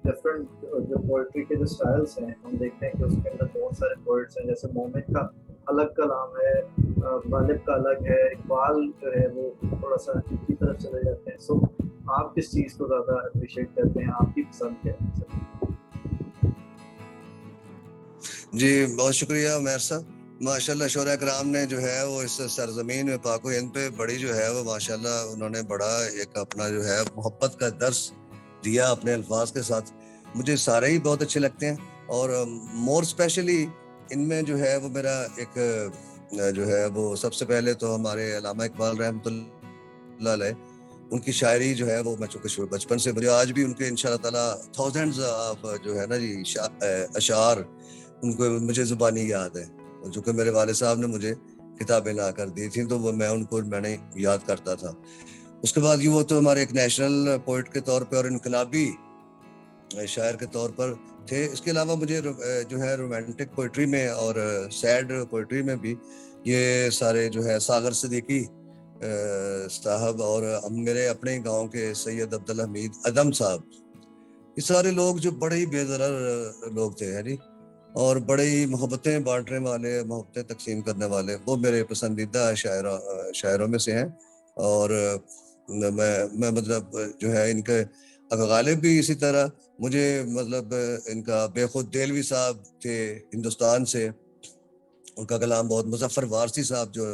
Speaker 1: ڈفرینٹ جو پوئٹری کے جو اسٹائلس ہیں ہم دیکھتے ہیں کہ اس کے اندر بہت سارے پوئٹس ہیں, جیسے مومن کا الگ کلام ہے, غالب کا الگ ہے, اقبال جو ہے وہ تھوڑا سا کی طرف چلے جاتے ہیں. سو آپ کس چیز کو زیادہ اپریشیٹ کرتے ہیں, آپ کی پسند کیا ہے؟
Speaker 2: جی بہت شکریہ عمیر صاحب. ماشاءاللہ شعراء کرام نے جو ہے وہ اس سرزمین میں پاک و ہند پہ بڑی جو ہے وہ ماشاءاللہ انہوں نے بڑا ایک اپنا جو ہے محبت کا درس دیا اپنے الفاظ کے ساتھ. مجھے سارے ہی بہت اچھے لگتے ہیں, اور مور اسپیشلی ان میں جو ہے وہ میرا ایک جو ہے وہ سب سے پہلے تو ہمارے علامہ اقبال رحمۃ اللہ علیہ, ان کی شاعری جو ہے وہ میں چونکہ بچپن سے مجھے آج بھی ان کے انشاءاللہ تعالیٰ تھاؤزینڈز آف جو ہے نا جی اشعار ان کو مجھے زبانی یاد ہے, جو کہ میرے والد صاحب نے مجھے کتابیں لا کر دی تھیں تو وہ میں نے یاد کرتا تھا. اس کے بعد یہ وہ تو ہمارے ایک نیشنل پوئٹ کے طور پہ اور انقلابی شاعر کے طور پر تھے. اس کے علاوہ مجھے جو ہے رومانٹک پوئٹری میں اور سیڈ پوئٹری میں بھی یہ سارے جو ہے ساغر صدیقی صاحب اور میرے اپنے گاؤں کے سید عبدالحمید ادم صاحب, یہ سارے لوگ جو بڑے ہی بے ضرر لوگ تھے جی, اور بڑے ہی محبتیں بانٹنے والے, محبتیں تقسیم کرنے والے, وہ میرے پسندیدہ شاعروں میں سے ہیں. اور میں مطلب جو ہے ان کے غالب بھی اسی طرح مجھے مطلب ان کا بے خود دیلوی صاحب تھے ہندوستان سے, ان کا کلام بہت, مظفر وارثی صاحب جو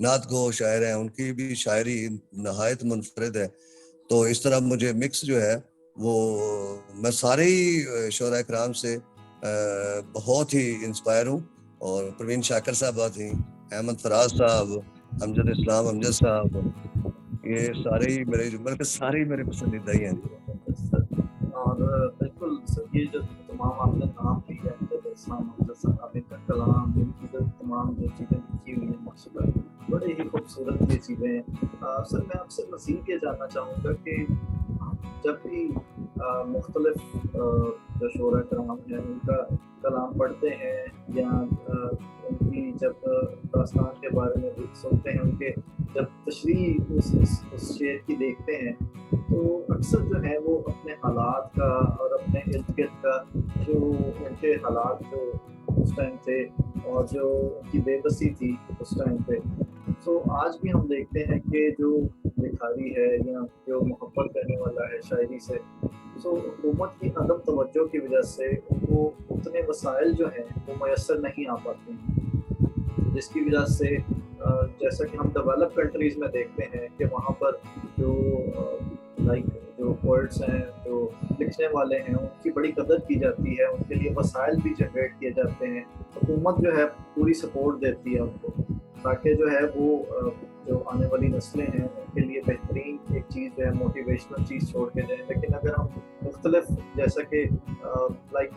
Speaker 2: نعت گو شاعر ہیں ان کی بھی شاعری نہایت منفرد ہے. تو اس طرح مجھے مکس جو ہے وہ میں سارے ہی شعراء کرام سے بہت ہی انسپائر ہوں. اور پروین شاکر صاحب تھیں, احمد فراز صاحب, امجد اسلام امجد صاحب, یہ سارے ہی میرے پسندیدہ ہی ہیں.
Speaker 1: اور بالکل یہ جو تمام آپ نے نام لیا ہے اسلام صاحب کا کلام، ان کی جو تمام جو چیزیں لکھی ہوئی ہیں ماشاء اللہ بڑے ہی خوبصورت یہ چیزیں ہیں۔ سر میں آپ سے مزید یہ جاننا چاہوں گا کہ جب بھی مختلف جو شعراء کرام ہیں ان کا کلام پڑھتے ہیں یا ان کی جب داستان کے بارے میں سنتے ہیں، ان کے جب تشریح اس شعر کی دیکھتے ہیں، تو اکثر جو ہے وہ اپنے حالات کا اور اپنے ارد گرد کا جو ان کے حالات جو اس ٹائم تھے اور جو ان کی بے بسی تھی اس ٹائم پہ، تو آج بھی ہم دیکھتے ہیں کہ جو لکھاری ہے یا جو محبت کرنے والا ہے شاعری سے، تو حکومت کی عدم توجہ کی وجہ سے ان کو اتنے وسائل جو ہیں وہ میسر نہیں آ پاتے ہیں، جس کی وجہ سے جیسا کہ ہم ڈیولپ کنٹریز میں دیکھتے ہیں کہ وہاں پر جو جو پوئٹس ہیں، جو لکھنے والے ہیں، ان کی بڑی قدر کی جاتی ہے، ان کے لیے وسائل بھی جنریٹ کیے جاتے ہیں، حکومت جو ہے پوری سپورٹ دیتی ہے ان کو، تاکہ جو ہے وہ جو آنے والی نسلیں ہیں ان کے لیے بہترین ایک چیز جو ہے موٹیویشنل چیز چھوڑ کے جائیں۔ لیکن اگر ہم مختلف جیسا کہ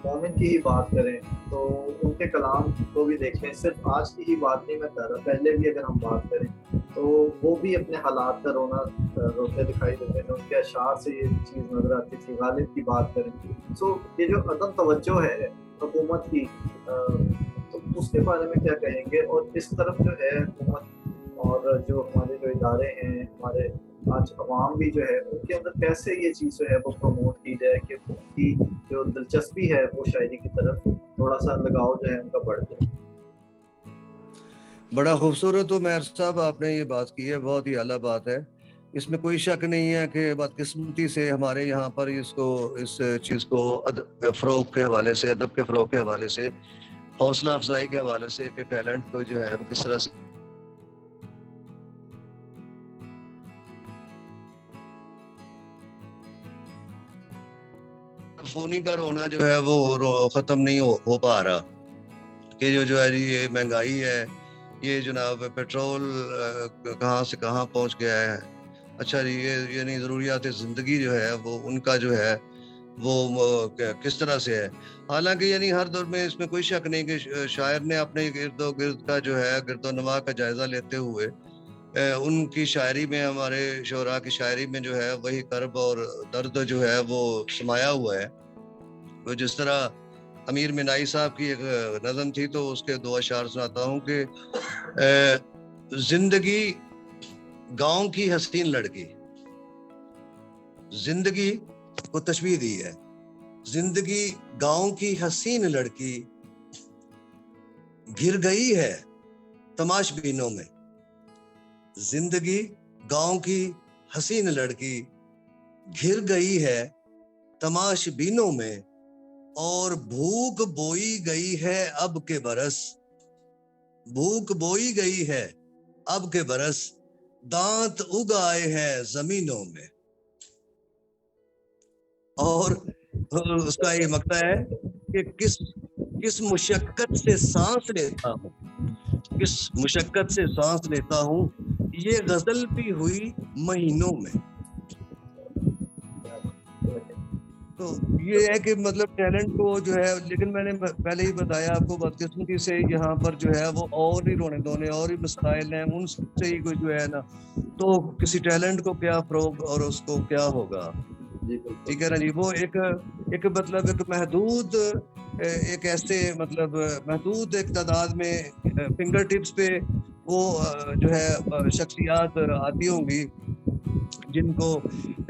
Speaker 1: مومن کی ہی بات کریں تو ان کے کلام کو بھی دیکھیں، صرف آج کی ہی بات نہیں میں کر رہا، پہلے بھی اگر ہم بات کریں تو وہ بھی اپنے حالات کا روتے دکھائی دیتے ہیں، ان کے اشعار سے یہ چیز نظر آتی تھی۔ غالب کی بات کریں تو یہ جو عدم توجہ ہے حکومت کی، تو اس کے بارے میں کیا کہیں گے، اور اس طرف جو ہے حکومت اور جو ہمارے جو ادارے ہیں، ہمارے آج عوام بھی جو ہے ان کے اندر کیسے یہ چیز جو ہے وہ پروموٹ کی جائے کہ ان کی جو دلچسپی ہے وہ شاعری کی طرف تھوڑا سا لگاؤ جو ہے ان کا بڑھ جائے۔
Speaker 2: بڑا خوبصورت تو مہر صاحب آپ نے یہ بات کی ہے، بہت ہی اعلیٰ بات ہے، اس میں کوئی شک نہیں ہے کہ بدقسمتی سے ہمارے یہاں پر اس چیز کو فروغ کے حوالے سے، ادب کے فروغ کے حوالے سے، حوصلہ افزائی کے حوالے سے کہ ٹیلنٹ کو جو ہے کس طرح سے فونی کا رونا جو ہے وہ ختم نہیں ہو پا رہا کہ جو ہے یہ مہنگائی ہے، یہ جناب پیٹرول کہاں سے کہاں پہنچ گیا ہے، اچھا جی یہ یعنی ضروریات زندگی جو ہے وہ ان کا جو ہے وہ کس طرح سے ہے۔ حالانکہ یعنی ہر دور میں اس میں کوئی شک نہیں کہ شاعر نے اپنے گرد و گرد کا جو ہے گرد و نواح کا جائزہ لیتے ہوئے ان کی شاعری میں، ہمارے شعراء کی شاعری میں جو ہے وہی کرب اور درد جو ہے وہ سمایا ہوا ہے۔ وہ جس طرح امیر منائی صاحب کی ایک نظم تھی تو اس کے 2 اشعار سناتا ہوں کہ زندگی گاؤں کی حسین لڑکی، زندگی کو تشبیہ دی ہے، زندگی گاؤں کی حسین لڑکی گھر گئی ہے تماش بینوں میں، زندگی گاؤں کی حسین لڑکی گھر گئی ہے تماش بینوں میں، اور بھوک بوئی گئی ہے اب کے برس، بھوک بوئی گئی ہے اب کے برس، دانت اگائے ہیں زمینوں میں۔ اور اس کا یہ مقطع ہے کہ کس مشقت سے سانس لیتا ہوں، کس مشقت سے سانس لیتا ہوں، یہ غزل بھی ہوئی مہینوں میں۔ تو یہ ہے کہ مطلب ٹیلنٹ کو جو ہے، لیکن میں نے پہلے ہی بتایا آپ کو بدقسمتی سے یہاں پر جو ہے وہ اور ہی رونے دھونے اور ہی مسائل ہیں، ان سے ہی کوئی جو ہے نا، تو کسی ٹیلنٹ کو کیا فروغ اور اس کو کیا ہوگا، ٹھیک ہے نا جی۔ وہ ایک مطلب ایک محدود ایک ایسے مطلب محدود ایک تعداد میں فنگر ٹپس پہ وہ جو ہے شخصیات آتی ہوں گی جن کو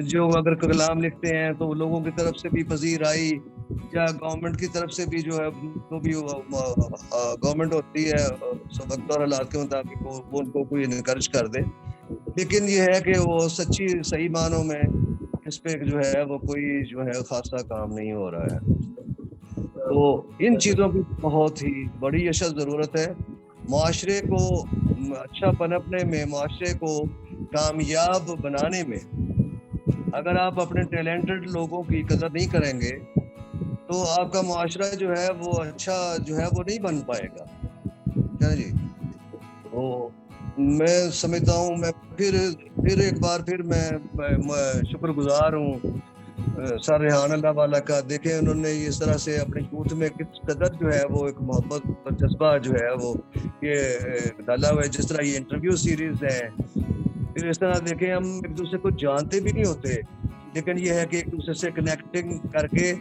Speaker 2: جو اگر کلام لکھتے ہیں تو لوگوں کی طرف سے بھی پذیر آئی، یا گورنمنٹ کی طرف سے بھی جو ہے تو بھی گورنمنٹ ہوتی ہے وقت اور حالات کے مطابق وہ ان کو کوئی انکریج کر دے، لیکن یہ ہے کہ وہ سچی صحیح معنوں میں اس پہ جو ہے وہ کوئی جو ہے خاصا کام نہیں ہو رہا ہے۔ تو ان چیزوں کی بہت ہی بڑی اشد ضرورت ہے معاشرے کو اچھا پنپنے میں، معاشرے کو کامیاب بنانے میں۔ اگر آپ اپنے ٹیلنٹڈ لوگوں کی قدر نہیں کریں گے تو آپ کا معاشرہ جو ہے وہ اچھا جو ہے وہ نہیں بن پائے گا، کیا جی۔ تو میں سمجھتا ہوں، میں پھر ایک بار پھر میں شکر گزار ہوں سر ریحان اللہ والا کا دیکھیں انہوں نے اس طرح سے اپنے یوتھ میں کس قدر جو ہے وہ ایک محبت اور جذبہ جو ہے وہ یہ ڈالا ہوا ہے. جس طرح یہ انٹرویو سیریز ہے, پھر اس طرح دیکھیں ہم ایک دوسرے کو جانتے بھی نہیں ہوتے, لیکن یہ ہے کہ ایک دوسرے سے کنیکٹنگ کر کے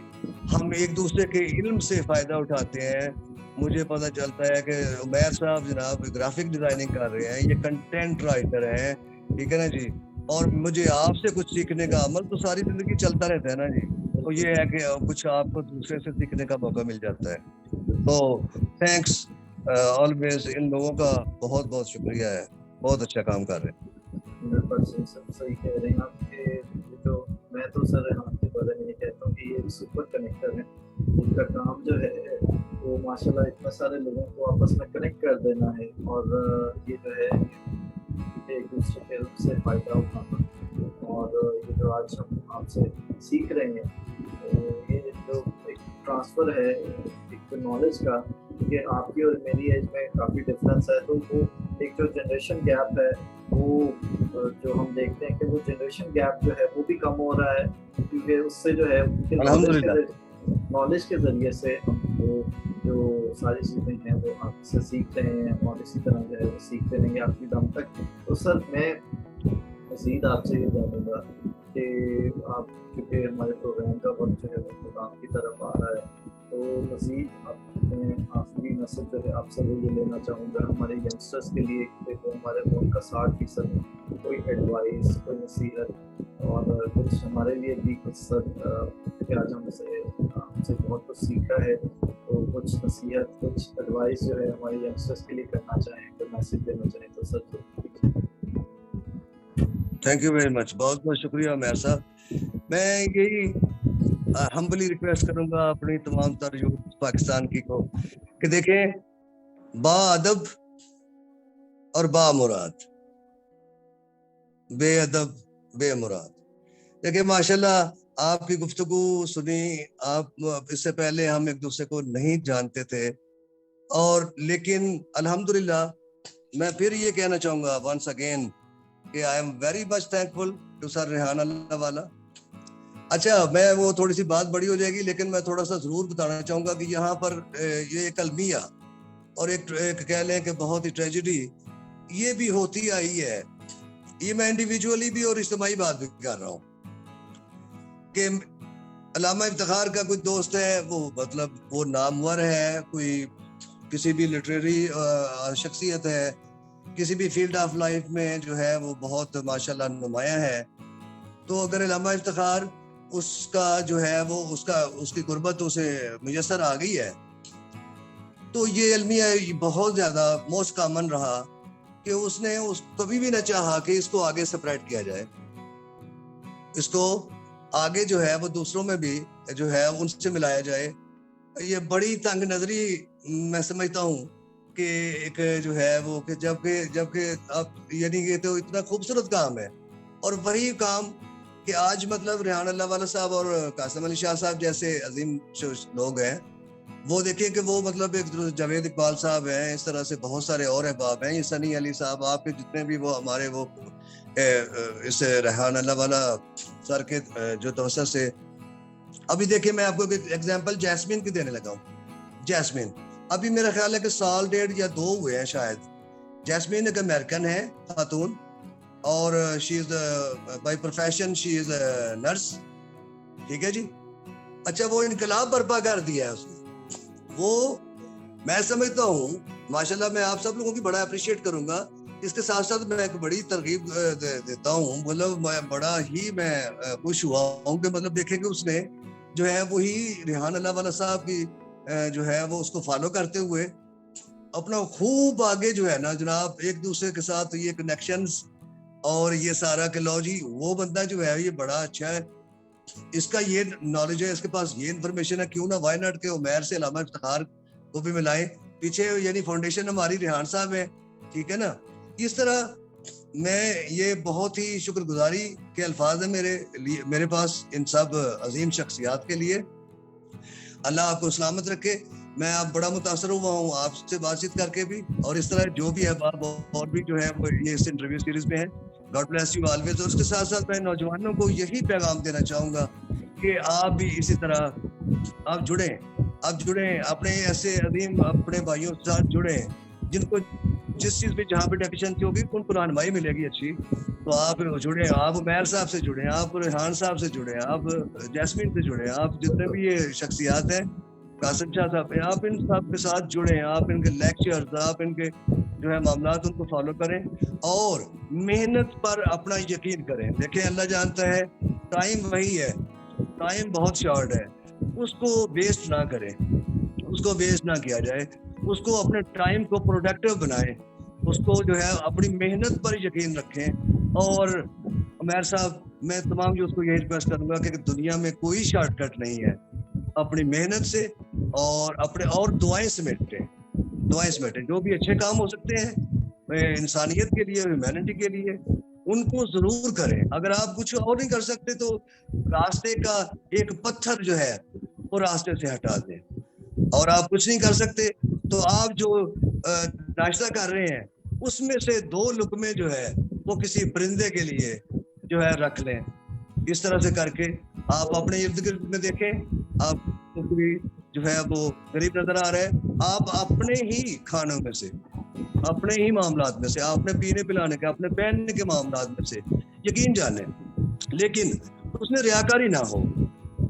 Speaker 2: ہم ایک دوسرے کے علم سے فائدہ اٹھاتے ہیں. مجھے پتہ چلتا ہے کہ عمیر صاحب جناب گرافک ڈیزائننگ کر رہے ہیں, یہ کنٹینٹ رائٹر ہیں, ٹھیک ہے نا جی, اور مجھے آپ سے کچھ سیکھنے کا عمل تو ساری زندگی چلتا رہتا ہے نا جی, تو یہ ہے کہ کچھ آپ کو دوسرے سے سیکھنے کا موقع مل جاتا ہے. تو تھینکس آلویز, ان لوگوں کا بہت بہت شکریہ ہے, بہت اچھا کام کر رہے ہیں.
Speaker 1: 100% سب صحیح کہہ رہے ہیں آپ کہ جو میں تو سر ریحان کے بارے میں یہ کہتا ہوں کہ یہ سپر کنیکٹر ہیں. ان کا کام جو ہے وہ ماشاء اللہ اتنے سارے لوگوں کو آپس میں کنیکٹ کر دینا ہے, اور یہ جو ہے ایک دوسرے کے علم سے فائدہ اٹھانا, اور یہ جو آج ہم آپ سے سیکھ رہے ہیں یہ جو ایک ٹرانسفر ہے ایک نالج کا, کہ آپ کی اور میری ایج میں کافی ڈفرینس ہے, تو وہ ایک جو جنریشن گیپ ہے وہ جو ہم دیکھتے ہیں کہ وہ جنریشن گیپ جو ہے وہ بھی کم ہو رہا ہے, کیونکہ اس سے جو ہے نالج کے ذریعے سے ہم وہ جو ساری چیزیں ہیں وہ آپ سے سیکھ رہے ہیں, اور اسی طرح جو ہے وہ سیکھتے رہیں گے آپ کی دم تک. تو سر میں مزید آپ سے یہ جانوں گا کہ آپ کیونکہ ہمارے پروگرام کا وقت جو ہے وہ پروگرام کی طرف آ رہا ہے, تو مزید اپنے آخری نسل جو ہے آپ سے وہ یہ لینا چاہوں گا ہمارے ینگسٹرس کے لیے کہ وہ ہمارے ملک کا 60% کوئی ایڈوائس, کوئی نصیحت, اور کچھ ہمارے لیے بھی کچھ سر کہ آج ہم سے بہت کچھ سیکھا ہے, تو کچھ نصیحت, کچھ ایڈوائس جو ہے ہمارے ینگسٹرس کے لیے کرنا چاہیں, کوئی میسیج دینا چاہیں تو سر.
Speaker 2: تھینک یو ویری مچ, بہت بہت شکریہ عمیر صاحب. میں یہی ہمبلی ریکویسٹ کروں گا اپنی تمام تر یوتھ پاکستان کی کو کہ دیکھیں با ادب اور با مراد, بے ادب بے مراد. دیکھیں ماشاءاللہ آپ کی گفتگو سنی, آپ اس سے پہلے ہم ایک دوسرے کو نہیں جانتے تھے, اور لیکن الحمدللہ میں پھر یہ کہنا چاہوں گا ونس اگین کہ I am very much thankful to sir Rehan Ullah Wala. اچھا میں وہ تھوڑی سی بات بڑی ہو جائے گی, لیکن میں تھوڑا سا ضرور بتانا چاہوں گا کہ یہاں پر یہ ایک المیہ اور ایک کہہ لیں کہ بہت ہی ٹریجڈی یہ بھی ہوتی آئی ہے. یہ میں انڈیویجولی بھی اور اجتماعی بات بھی کر رہا ہوں کہ علامہ افتخار کا کوئی دوست ہے, وہ مطلب وہ نامور ہے, کوئی کسی بھی لٹریری شخصیت ہے, کسی بھی فیلڈ آف لائف میں جو ہے وہ بہت ماشاءاللہ نمایاں ہے. تو اگر علامہ افتخار اس کا جو ہے وہ اس کی قربت اسے میسر آ گئی ہے, تو یہ المیہ بہت زیادہ موسٹ کامن رہا کہ اس نے کبھی بھی نہ چاہا کہ اس کو آگے سپریڈ کیا جائے, اس کو آگے جو ہے وہ دوسروں میں بھی جو ہے ان سے ملایا جائے. یہ بڑی تنگ نظری میں سمجھتا ہوں کہ ایک جو ہے وہ کہ جبکہ آپ یعنی یہ تو اتنا خوبصورت کام ہے, اور وہی کام کہ آج مطلب ریحان اللہ والا صاحب اور قاسم علی شاہ صاحب جیسے عظیم لوگ ہیں, وہ دیکھیں کہ وہ مطلب ایک جاوید اقبال صاحب ہیں, اس طرح سے بہت سارے اور احباب ہیں, یہ سنی علی صاحب, آپ کے جتنے بھی وہ ہمارے وہ اس ریحان اللہ والا سر کے جو توسط سے. ابھی دیکھیں میں آپ کو ایک ایگزامپل جیسمین کی دینے لگا ہوں. جیسمین ابھی میرا خیال ہے کہ 1.5 سال یا 2 ہوئے ہیں شاید. جیسمین ایک امریکن ہے خاتون, اور she is by profession she is nurse, ٹھیک ہے جی. اچھا وہ انقلاب برپا کر دیا ہے اس نے. وہ میں سمجھتا ہوں ماشاءاللہ, میں آپ سب لوگوں کی بڑا اپریشیٹ کروں گا. اس کے ساتھ ساتھ میں ایک بڑی ترغیب دیتا ہوں, مطلب میں بڑا ہی میں خوش ہوا ہوں کہ مطلب دیکھیں کہ اس نے جو ہے وہی ریحان اللہ والا صاحب کی جو ہے وہ اس کو فالو کرتے ہوئے اپنا خوب آگے جو ہے نا جناب ایک دوسرے کے ساتھ یہ کنیکشنز اور یہ سارا کہ لو جی وہ بندہ جو ہے یہ بڑا اچھا ہے, اس کا یہ نالج ہے, اس کے پاس یہ انفارمیشن ہے, کیوں نہ وائی ناٹ کے عمیر سے علامہ افتخار کو بھی ملائیں. پیچھے یعنی فاؤنڈیشن ہماری ریحان صاحب ہے, ٹھیک ہے نا. اس طرح میں یہ بہت ہی شکر گزاری کے الفاظ ہیں میرے پاس ان سب عظیم شخصیات کے لیے. اللہ آپ کو سلامت رکھے. میں آپ بڑا متاثر ہوا ہوں آپ سے بات چیت کر کے بھی, اور اس طرح جو بھی احباب اور بھی جو ہے وہ یہ اس انٹرویو سیریز میں ہیں. God bless you always. اور اس کے ساتھ ساتھ میں نوجوانوں کو یہی پیغام دینا چاہوں گا کہ آپ بھی اسی طرح آپ جڑیں اپنے ایسے عظیم اپنے بھائیوں کے ساتھ جڑیں جن کو جس چیز میں جہاں پہ ڈیفیشنسی ہوگی ان کو رہنمائی ملے گی اچھی، تو آپ جڑیں، آپ عمیر صاحب سے جڑیں، آپ ریحان صاحب سے جڑیں، آپ جیسمین سے جڑیں، آپ جتنے بھی یہ شخصیات ہیں، قاسم شاہ صاحب ہیں، آپ ان سب کے ساتھ جڑیں، آپ ان کے لیکچرز، آپ ان کے جو ہے معاملات ان کو فالو کریں اور محنت پر اپنا یقین کریں. دیکھیں اللہ جانتا ہے ٹائم وہی ہے، ٹائم بہت شارٹ ہے، اس کو ویسٹ نہ کریں، اس کو ویسٹ نہ کیا جائے، اس کو اپنے ٹائم کو پروڈکٹیو بنائیں، اس کو جو ہے اپنی محنت پر یقین رکھیں. اور عمیر صاحب میں تمام جو اس کو یہ ریکویسٹ کروں گا کہ دنیا میں کوئی شارٹ کٹ نہیں ہے، اپنی محنت سے اور اپنے اور دعائیں سمیٹیں جو بھی اچھے کام ہو سکتے ہیں انسانیت کے لیے، ہیومینٹی کے لیے، ان کو ضرور کریں. اگر آپ کچھ اور نہیں کر سکتے تو راستے کا ایک پتھر جو ہے وہ راستے سے ہٹا دیں، اور آپ کچھ نہیں کر سکتے تو آپ جو ناشتہ کر رہے ہیں اس میں سے 2 لقمے جو ہے وہ کسی پرندے کے لیے جو ہے رکھ لیں. اس طرح سے کر کے آپ اپنے ارد گرد میں دیکھیں، آپ کو کوئی جو ہے وہ غریب نظر آ رہا ہے، آپ اپنے ہی کھانوں میں سے، اپنے ہی معاملات میں سے، اپنے پینے پلانے کے، اپنے پہننے کے معاملات میں سے یقین جانیں، لیکن اس میں ریاکاری نہ ہو،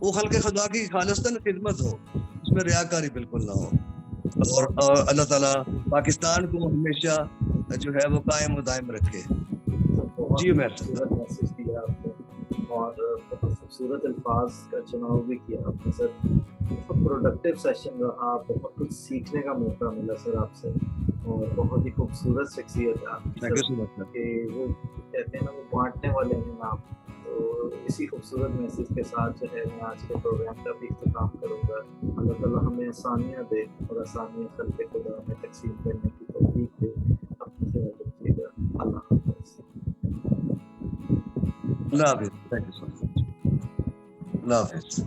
Speaker 2: وہ خلق خدا کی خالصتاً خدمت ہو، اس میں ریاکاری بالکل نہ ہو. اور اللہ تعالیٰ پاکستان کو ہمیشہ جو ہے وہ قائم و دائم رکھے.
Speaker 1: جی خوبصورت میسج دیا آپ نے اور بہت خوبصورت الفاظ کا چناؤ بھی کیا آپ نے سر. بہت پروڈکٹیو سیشن رہا، بہت کچھ سیکھنے کا موقع ملا سر آپ سے، اور بہت ہی خوبصورت شخصیت ہے آپ کی سر، کہ وہ کہتے ہیں نا وہ بانٹنے والے ہیں آپ. تو اسی خوبصورت میسج کے ساتھ جو ہے میں آج کے پروگرام کا بھی اختتام کروں گا. اللہ تعالیٰ ہمیں آسانیاں دے اور آسانیاں خلق خدا ہمیں تقسیم کرنے کی توفیق دے. اپنی خیال رکھیے گا. اللہ حافظ.
Speaker 2: اللہ حافظ. اللہ حافظ.